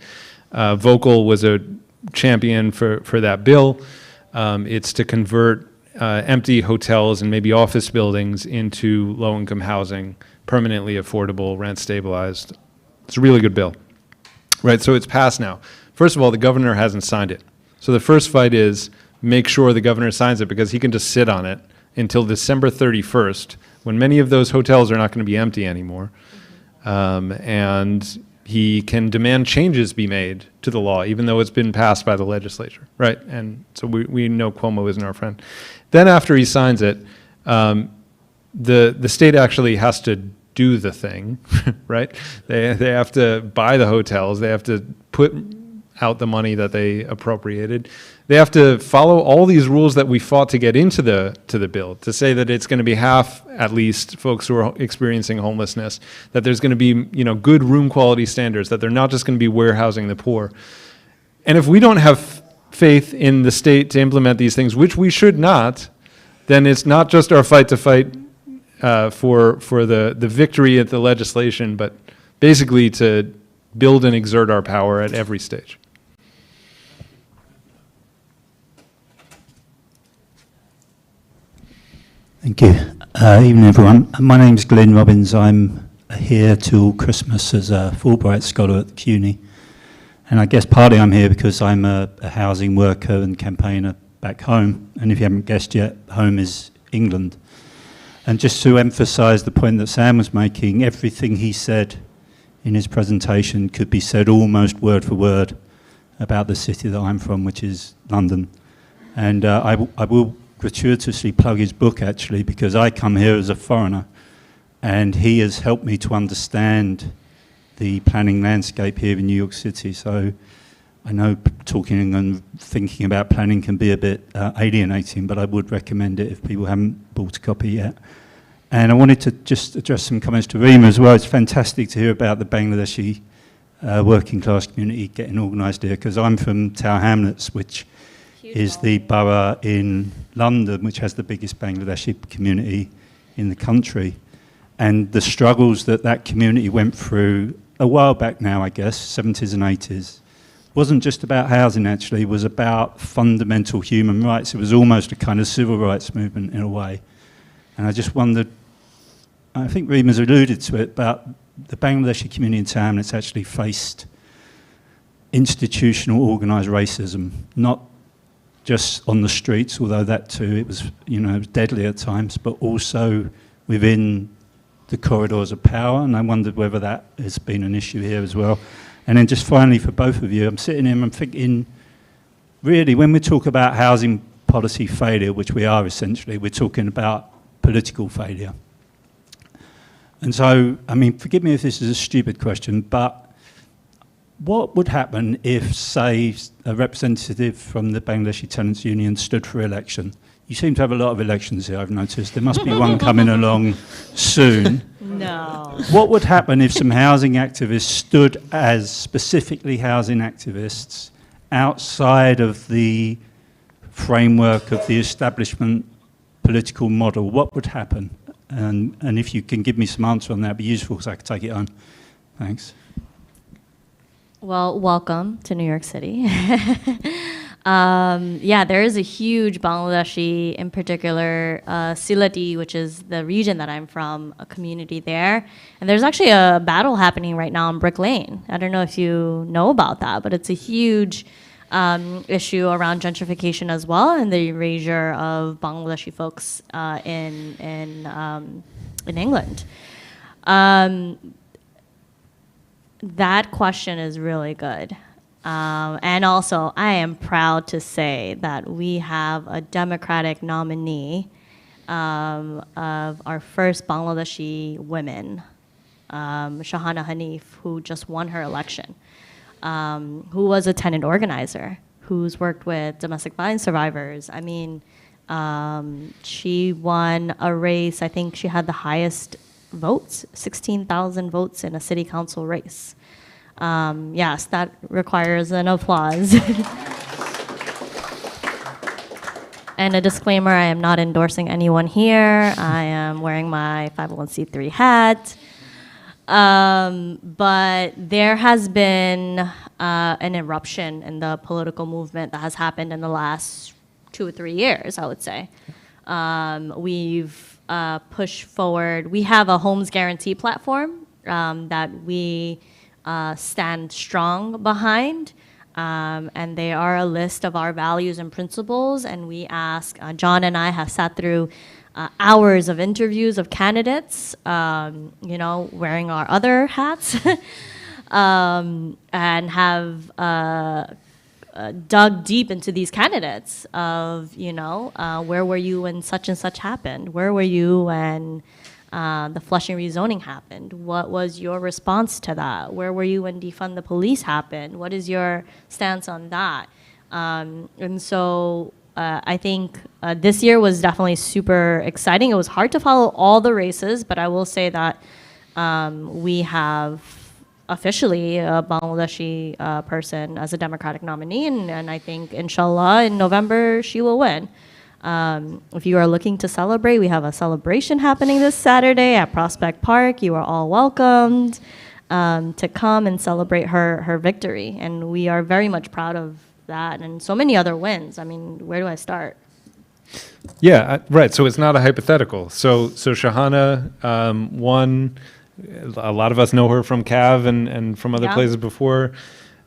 Vocal was a champion for that bill. It's to convert empty hotels and maybe office buildings into low-income housing, permanently affordable, rent stabilized. It's a really good bill, right? So it's passed now. First of all, the governor hasn't signed it. So the first fight is make sure the governor signs it, because he can just sit on it until December 31st, when many of those hotels are not going to be empty anymore. And he can demand changes be made to the law, even though it's been passed by the legislature, right? And so we know Cuomo isn't our friend. Then after he signs it, the state actually has to do the thing, right? They have to buy the hotels. They have to put out the money that they appropriated. They have to follow all these rules that we fought to get into the bill, to say that it's going to be half, at least, folks who are experiencing homelessness, that there's going to be, good room quality standards, that they're not just going to be warehousing the poor. And if we don't have faith in the state to implement these things, which we should not, then it's not just our fight to fight for the victory at the legislation, but basically to build and exert our power at every stage. Thank you. Evening, everyone. My name's Glenn Robbins. I'm here till Christmas as a Fulbright scholar at the CUNY. And I guess partly I'm here because I'm a housing worker and campaigner back home. And if you haven't guessed yet, home is England. And just to emphasise the point that Sam was making, everything he said in his presentation could be said almost word for word about the city that I'm from, which is London. And I will gratuitously plug his book, actually, because I come here as a foreigner, and he has helped me to understand the planning landscape here in New York City. So I know talking and thinking about planning can be a bit alienating, but I would recommend it if people haven't bought a copy yet. And I wanted to just address some comments to Rima as well. It's fantastic to hear about the Bangladeshi working class community getting organised here, because I'm from Tower Hamlets, which is the borough in London which has the biggest Bangladeshi community in the country. And the struggles that community went through a while back now, I guess, 70s and 80s, wasn't just about housing, actually. It was about fundamental human rights. It was almost a kind of civil rights movement in a way. And I just wondered, I think Rima's alluded to it, about the Bangladeshi community in town. It's actually faced institutional organised racism, not just on the streets, although that too, it was, it was deadly at times, but also within the corridors of power. And I wondered whether that has been an issue here as well. And then just finally for both of you, I'm sitting here and I'm thinking, really, when we talk about housing policy failure, which we are essentially, we're talking about political failure. And so, I mean, forgive me if this is a stupid question, but what would happen if, say, a representative from the Bangladeshi Tenants Union stood for election? You seem to have a lot of elections here, I've noticed. There must be one coming along soon. No. What would happen if some housing activists stood as specifically housing activists outside of the framework of the establishment political model? What would happen? And if you can give me some answer on that, it'd be useful so I could take it on. Thanks. Well, welcome to New York City. Yeah, there is a huge Bangladeshi, in particular, Sylheti, which is the region that I'm from, a community there. And there's actually a battle happening right now in Brick Lane. I don't know if you know about that, but it's a huge issue around gentrification as well, and the erasure of Bangladeshi folks in England. That question is really good. And also, I am proud to say that we have a Democratic nominee of our first Bangladeshi women, Shahana Hanif, who just won her election, who was a tenant organizer, who's worked with domestic violence survivors. I mean, she won a race. I think she had the highest votes, 16,000 votes in a city council race. Yes, that requires an applause. And a disclaimer, I am not endorsing anyone here. I am wearing my 501c3 hat. But there has been an eruption in the political movement that has happened in the last 2 or 3 years, I would say. We've pushed forward. We have a homes guarantee platform that we stand strong behind. And they are a list of our values and principles. And we ask, John and I have sat through hours of interviews of candidates, wearing our other hats, and have dug deep into these candidates of, where were you when such and such happened? Where were you when the Flushing rezoning happened? What was your response to that? Where were you when defund the police happened? What is your stance on that? And so I think this year was definitely super exciting. It was hard to follow all the races, but I will say that we have officially a Bangladeshi person as a Democratic nominee, and I think, inshallah, in November, she will win. If you are looking to celebrate, we have a celebration happening this Saturday at Prospect Park. You are all welcomed to come and celebrate her victory. And we are very much proud of that and so many other wins. I mean, where do I start? Yeah, right. So it's not a hypothetical. So Shahana won. A lot of us know her from CAV and from other places before.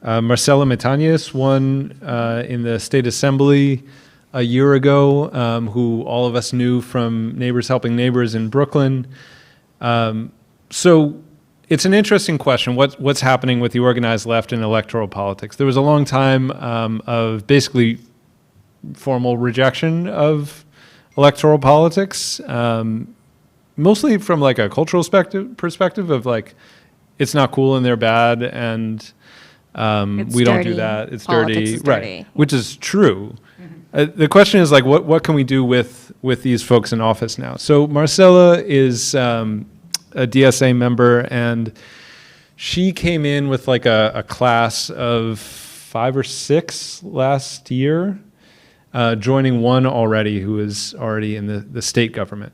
Marcela Metanius won in the State Assembly a year ago, who all of us knew from Neighbors Helping Neighbors in Brooklyn. So it's an interesting question, what's happening with the organized left in electoral politics. There was a long time of basically formal rejection of electoral politics, mostly from like a cultural perspective of like, it's not cool and they're bad and we don't do that, it's dirty, right? Which is true. The question is like, what can we do with these folks in office now? So Marcela is a DSA member, and she came in with like a class of 5 or 6 last year, joining one already who is already in the state government.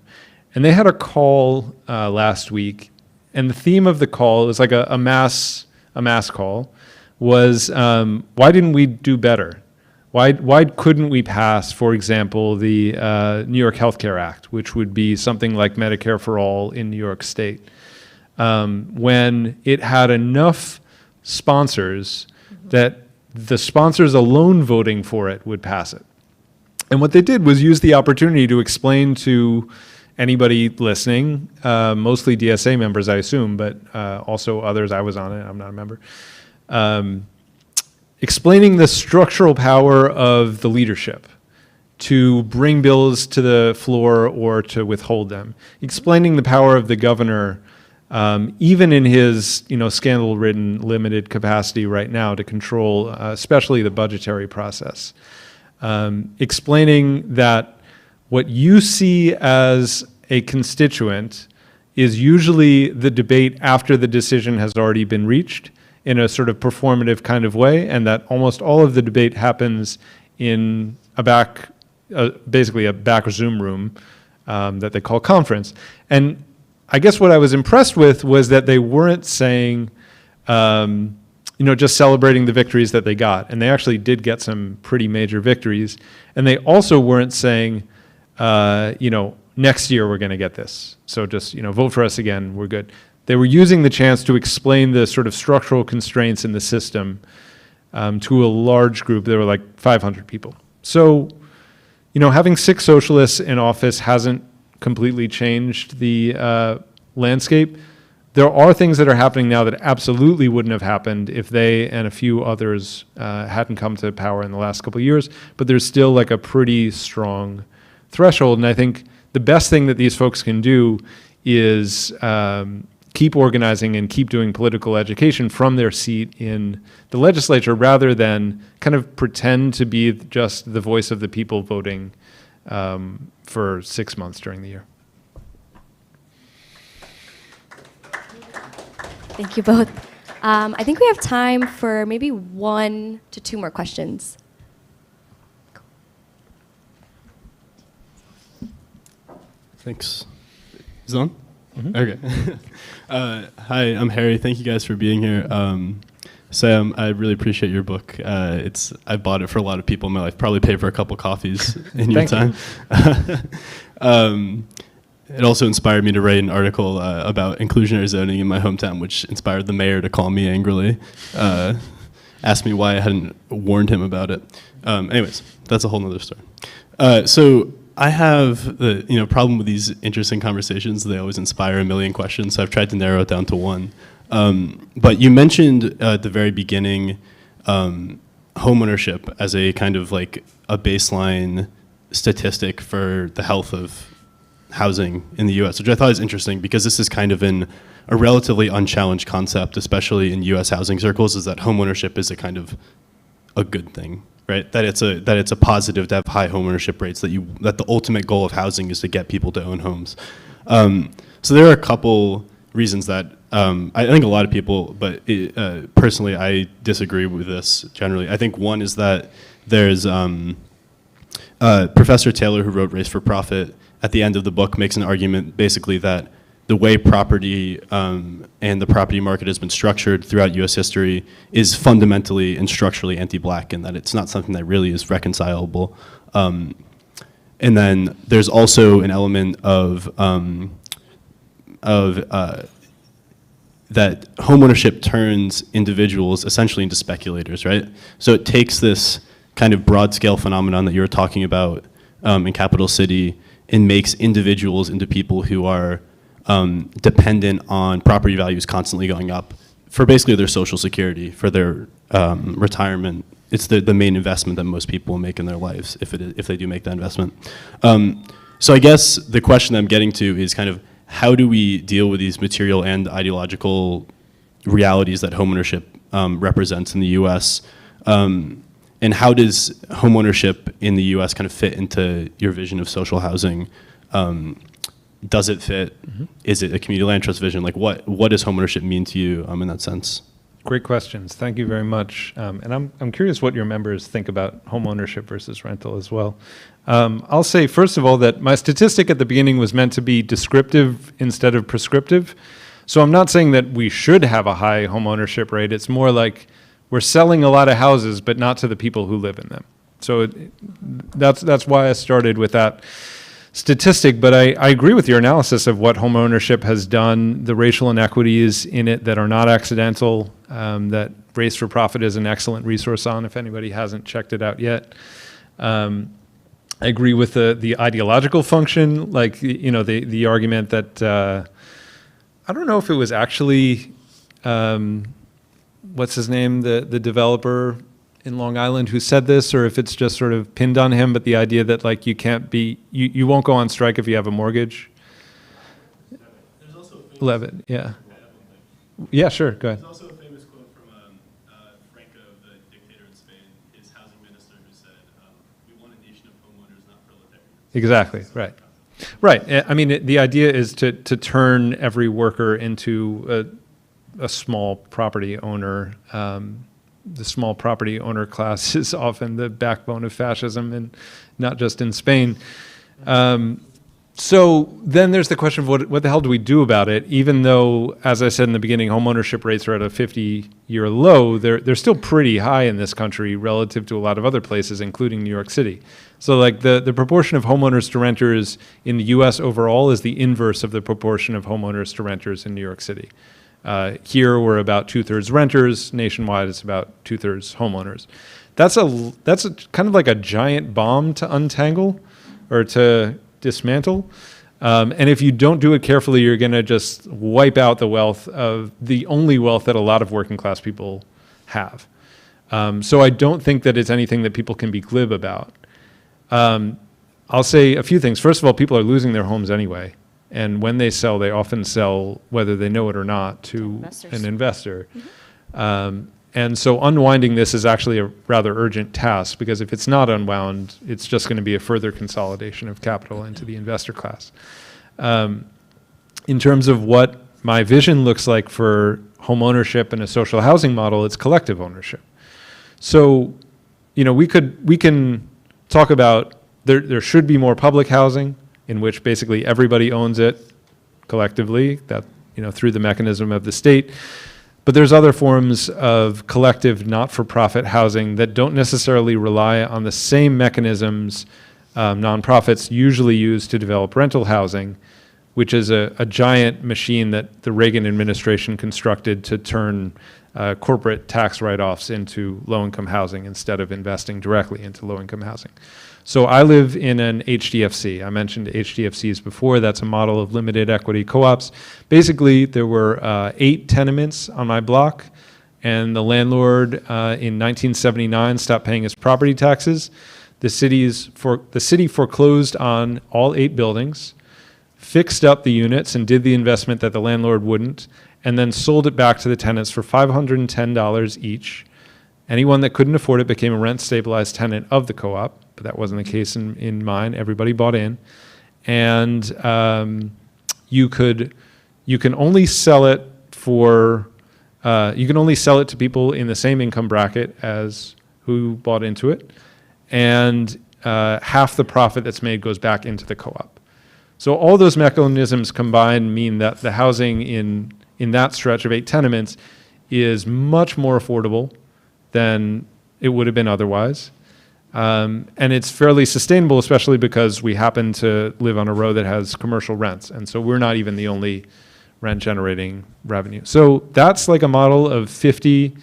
And they had a call last week, and the theme of the call is like a mass call, was why didn't we do better? Why couldn't we pass, for example, the New York Healthcare Act, which would be something like Medicare for all in New York State, when it had enough sponsors that the sponsors alone voting for it would pass it? And what they did was use the opportunity to explain to anybody listening, mostly DSA members, I assume, but also others. I was on it, I'm not a member. Explaining the structural power of the leadership to bring bills to the floor or to withhold them. Explaining the power of the governor, even in his scandal-ridden limited capacity right now to control especially the budgetary process. Explaining that what you see as a constituent is usually the debate after the decision has already been reached in a sort of performative kind of way, and that almost all of the debate happens in basically a back Zoom room that they call conference. And I guess what I was impressed with was that they weren't saying, just celebrating the victories that they got. And they actually did get some pretty major victories. And they also weren't saying, next year we're going to get this. So just, vote for us again, we're good. They were using the chance to explain the sort of structural constraints in the system to a large group. There were like 500 people. So, having 6 socialists in office hasn't completely changed the landscape. There are things that are happening now that absolutely wouldn't have happened if they and a few others hadn't come to power in the last couple of years, but there's still like a pretty strong threshold. And I think the best thing that these folks can do is keep organizing and keep doing political education from their seat in the legislature rather than kind of pretend to be just the voice of the people voting for 6 months during the year. Thank you both. I think we have time for maybe 1 to 2 more questions. Thanks. Is it on? Mm-hmm. Okay. Hi, I'm Harry. Thank you guys for being here. Sam, I really appreciate your book. I bought it for a lot of people in my life. Probably paid for a couple coffees in your time. It also inspired me to write an article about inclusionary zoning in my hometown, which inspired the mayor to call me angrily, asked me why I hadn't warned him about it. Anyways, that's a whole nother story. So I have the problem with these interesting conversations. They always inspire a million questions, so I've tried to narrow it down to one. But you mentioned at the very beginning homeownership as a kind of like a baseline statistic for the health of housing in the U.S., which I thought was interesting because this is kind of a relatively unchallenged concept, especially in U.S. housing circles, is that homeownership is a kind of a good thing, right? That it's a positive to have high homeownership rates. That the ultimate goal of housing is to get people to own homes. So there are a couple reasons that I think a lot of people, but personally I disagree with this generally. I think one is that there's Professor Taylor, who wrote Race for Profit, at the end of the book makes an argument basically that the way property and the property market has been structured throughout U.S. history is fundamentally and structurally anti-black, and that it's not something that really is reconcilable. And then there's also an element of that homeownership turns individuals essentially into speculators, right? So it takes this kind of broad-scale phenomenon that you were talking about in Capital City and makes individuals into people who are dependent on property values constantly going up for basically their social security, for their retirement. It's the main investment that most people make in their lives if they do make that investment. So I guess the question I'm getting to is kind of how do we deal with these material and ideological realities that homeownership represents in the U.S., and how does homeownership in the U.S. kind of fit into your vision of social housing? Does it fit? Mm-hmm. Is it a community land trust vision? Like what does homeownership mean to you in that sense? Great questions. Thank you very much. And I'm curious what your members think about homeownership versus rental as well. I'll say, first of all, that my statistic at the beginning was meant to be descriptive instead of prescriptive. So I'm not saying that we should have a high homeownership rate. It's more like we're selling a lot of houses, but not to the people who live in them. So that's why I started with that statistic, but I agree with your analysis of what home ownership has done, the racial inequities in it that are not accidental, that Race for Profit is an excellent resource on if anybody hasn't checked it out yet. I agree with the ideological function, like, you know, the argument that, I don't know if it was actually, what's his name, the developer in Long Island who said this, or if it's just sort of pinned on him, but the idea that like you won't go on strike if you have a mortgage. Levitt, yeah. Yeah, sure, go ahead. There's also a famous quote from Franco, the dictator in Spain, his housing minister, who said, we want a nation of homeowners, not proletarians. Exactly, right. Right, I mean, the idea is to turn every worker into a small property owner. The small property owner class is often the backbone of fascism, and not just in Spain. So then there's the question of what the hell do we do about it? Even though, as I said in the beginning, home ownership rates are at a 50-year low, they're still pretty high in this country relative to a lot of other places, including New York City. So like the proportion of homeowners to renters in the US overall is the inverse of the proportion of homeowners to renters in New York City. Here we're about 2/3 renters. Nationwide, it's about 2/3 homeowners. That's a kind of like a giant bomb to untangle or to dismantle. And if you don't do it carefully, you're going to just wipe out the wealth of the only wealth that a lot of working class people have. So I don't think that it's anything that people can be glib about. I'll say a few things. First of all, people are losing their homes anyway. And when they sell, they often sell, whether they know it or not, to an investor. Mm-hmm. And so unwinding this is actually a rather urgent task, because if it's not unwound, it's just going to be a further consolidation of capital into the investor class. In terms of what my vision looks like for home ownership and a social housing model, it's collective ownership. So, you know, we can talk about there should be more public housing in which basically everybody owns it collectively, that, you know, through the mechanism of the state. But there's other forms of collective not-for-profit housing that don't necessarily rely on the same mechanisms nonprofits usually use to develop rental housing, which is a giant machine that the Reagan administration constructed to turn corporate tax write-offs into low-income housing instead of investing directly into low-income housing. So I live in an HDFC. I mentioned HDFCs before. That's a model of limited equity co-ops. Basically, there were 8 tenements on my block, and the landlord in 1979 stopped paying his property taxes. The city foreclosed on all 8 buildings, fixed up the units and did the investment that the landlord wouldn't, and then sold it back to the tenants for $510 each. Anyone that couldn't afford it became a rent-stabilized tenant of the co-op, but that wasn't the case in mine. Everybody bought in. And you can only sell it for, you can only sell it to people in the same income bracket as who bought into it. And half the profit that's made goes back into the co-op. So all those mechanisms combined mean that the housing in that stretch of 8 tenements is much more affordable than it would have been otherwise. And it's fairly sustainable, especially because we happen to live on a road that has commercial rents. And so we're not even the only rent generating revenue. So that's like a model of 50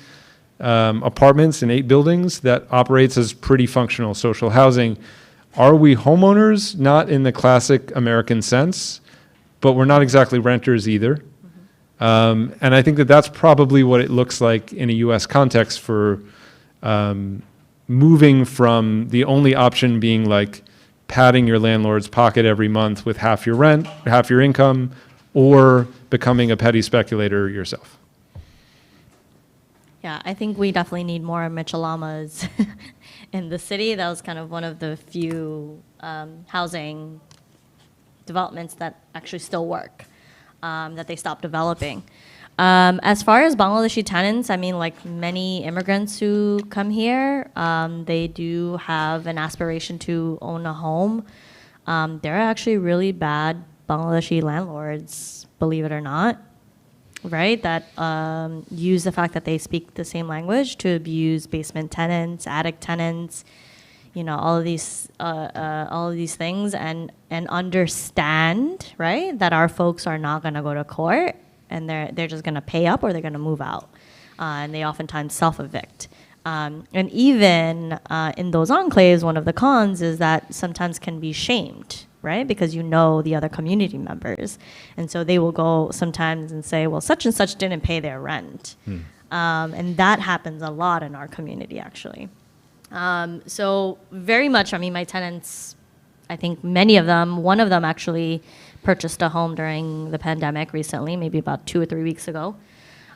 apartments in 8 buildings that operates as pretty functional social housing. Are we homeowners? Not in the classic American sense, but we're not exactly renters either. And I think that that's probably what it looks like in a US context for moving from the only option being like padding your landlord's pocket every month with half your rent, half your income, or becoming a petty speculator yourself. Yeah, I think we definitely need more Michelamas in the city. That was kind of one of the few housing developments that actually still work, that they stopped developing. As far as Bangladeshi tenants, I mean, like many immigrants who come here, they do have an aspiration to own a home. There are actually really bad Bangladeshi landlords, believe it or not. right? That use the fact that they speak the same language to abuse basement tenants, attic tenants, you know, all of these things, and understand, right, that our folks are not going to go to court, and they're just going to pay up or they're going to move out, and they oftentimes self-evict. And even in those enclaves, one of the cons is that sometimes can be shamed, right? Because you know the other community members. And so they will go sometimes and say, well, such and such didn't pay their rent. And that happens a lot in our community, actually. So very much, I mean, my tenants, I think many of them, one of them actually purchased a home during the pandemic recently, maybe about 2 or 3 weeks ago.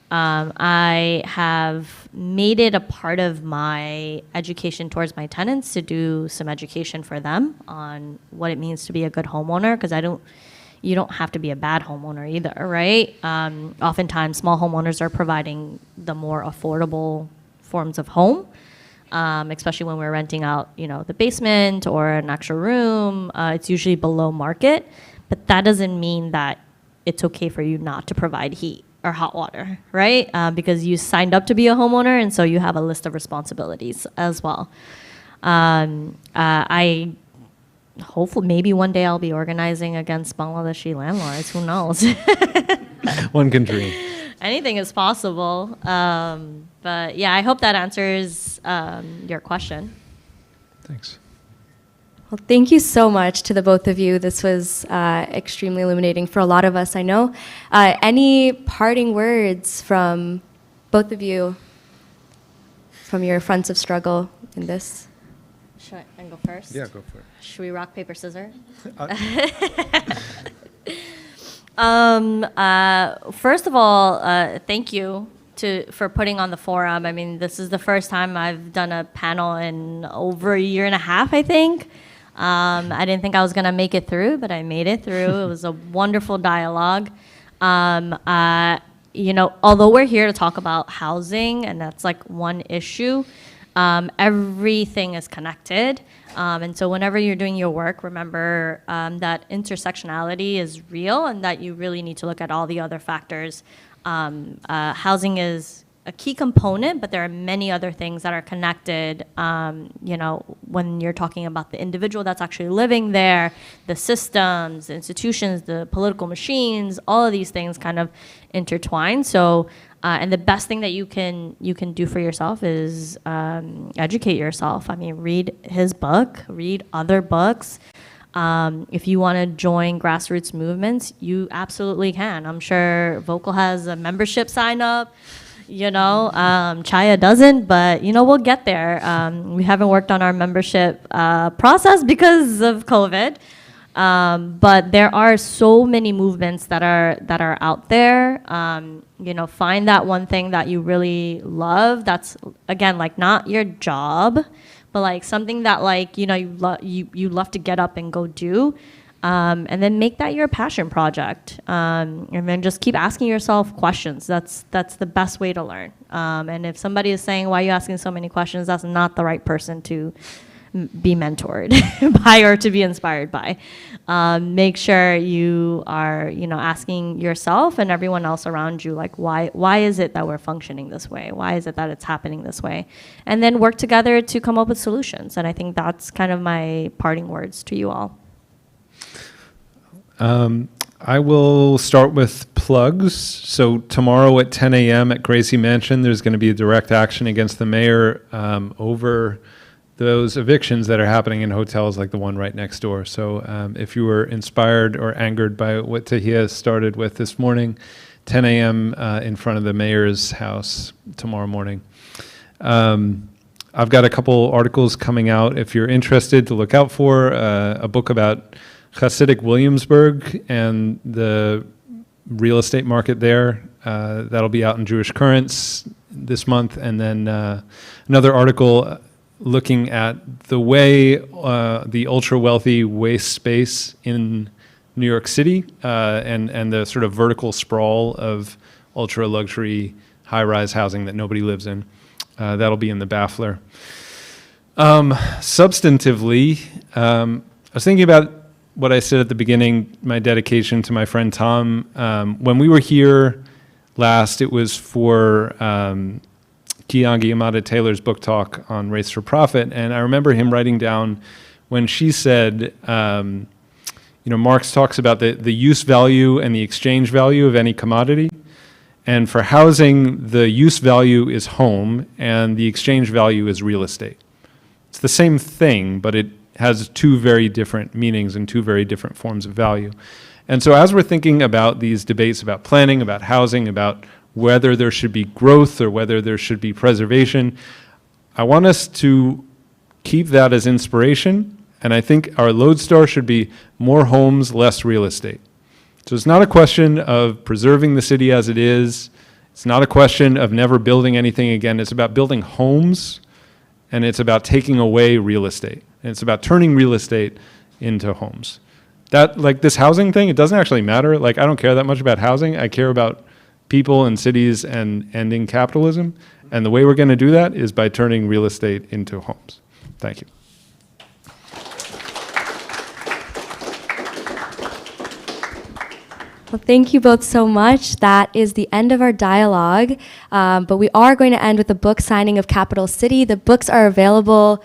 I have made it a part of my education towards my tenants to do some education for them on what it means to be a good homeowner, because you don't have to be a bad homeowner either, right? Oftentimes, small homeowners are providing the more affordable forms of home, especially when we're renting out, you know, the basement or an extra room. It's usually below market, but that doesn't mean that it's okay for you not to provide heat or hot water, right? Because you signed up to be a homeowner, and so you have a list of responsibilities as well. I hopefully maybe one day I'll be organizing against Bangladeshi landlords. Who knows? One can dream. Anything is possible. But yeah, I hope that answers your question. Thanks. Well, thank you so much to the both of you. This was extremely illuminating for a lot of us, I know. Any parting words from both of you, from your fronts of struggle in this? Should I go first? Yeah, go for it. Should we rock, paper, scissors? First of all, thank you for putting on the forum. I mean, this is the first time I've done a panel in over a year and a half, I think. I didn't think I was going to make it through, but I made it through. It was a wonderful dialogue. You know, although we're here to talk about housing, and that's like one issue, everything is connected. And so whenever you're doing your work, remember that intersectionality is real and that you really need to look at all the other factors. Housing is a key component, but there are many other things that are connected. You know, when you're talking about the individual that's actually living there, the systems, the institutions, the political machines, all of these things kind of intertwine. So, and the best thing that you can do for yourself is educate yourself. I mean, read his book, read other books. If you want to join grassroots movements, you absolutely can. I'm sure Vocal has a membership sign up. You know, Chaya doesn't, but, you know, we'll get there. We haven't worked on our membership process because of COVID. But there are so many movements that are out there. You know, find that one thing that you really love. That's, again, like not your job, but like something that, like, you know, you love to get up and go do. And then make that your passion project. And then just keep asking yourself questions. That's the best way to learn. And if somebody is saying, why are you asking so many questions? That's not the right person to be mentored by or to be inspired by. Make sure you are, you know, asking yourself and everyone else around you, like, why is it that we're functioning this way? Why is it that it's happening this way? And then work together to come up with solutions. And I think that's kind of my parting words to you all. I will start with plugs. So tomorrow at 10 a.m. at Gracie Mansion, there's going to be a direct action against the mayor over those evictions that are happening in hotels like the one right next door. So if you were inspired or angered by what Tahia started with this morning, 10 a.m. In front of the mayor's house tomorrow morning. I've got a couple articles coming out if you're interested to look out for, a book about Hasidic Williamsburg and the real estate market there. That'll be out in Jewish Currents this month. And then another article looking at the way the ultra-wealthy waste space in New York City and the sort of vertical sprawl of ultra-luxury high-rise housing that nobody lives in. That'll be in the Baffler. Substantively, I was thinking about what I said at the beginning, my dedication to my friend Tom. When we were here last, it was for Keeangi Yamada Taylor's book talk on Race for Profit. And I remember him writing down when she said, Marx talks about the use value and the exchange value of any commodity. And for housing, the use value is home and the exchange value is real estate. It's the same thing, but it has two very different meanings and two very different forms of value. And so as we're thinking about these debates about planning, about housing, about whether there should be growth or whether there should be preservation, I want us to keep that as inspiration. And I think our lodestar should be more homes, less real estate. So it's not a question of preserving the city as it is. It's not a question of never building anything again. It's about building homes, and it's about taking away real estate. And it's about turning real estate into homes. That, like this housing thing, it doesn't actually matter. Like, I don't care that much about housing. I care about people and cities and ending capitalism. And the way we're going to do that is by turning real estate into homes. Thank you. Well, thank you both so much. That is the end of our dialogue. But we are going to end with the book signing of Capital City. The books are available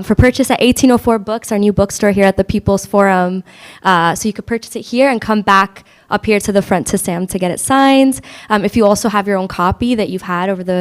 for purchase at 1804 Books, our new bookstore here at the People's Forum. So you could purchase it here and come back up here to the front to Sam to get it signed. If you also have your own copy that you've had over the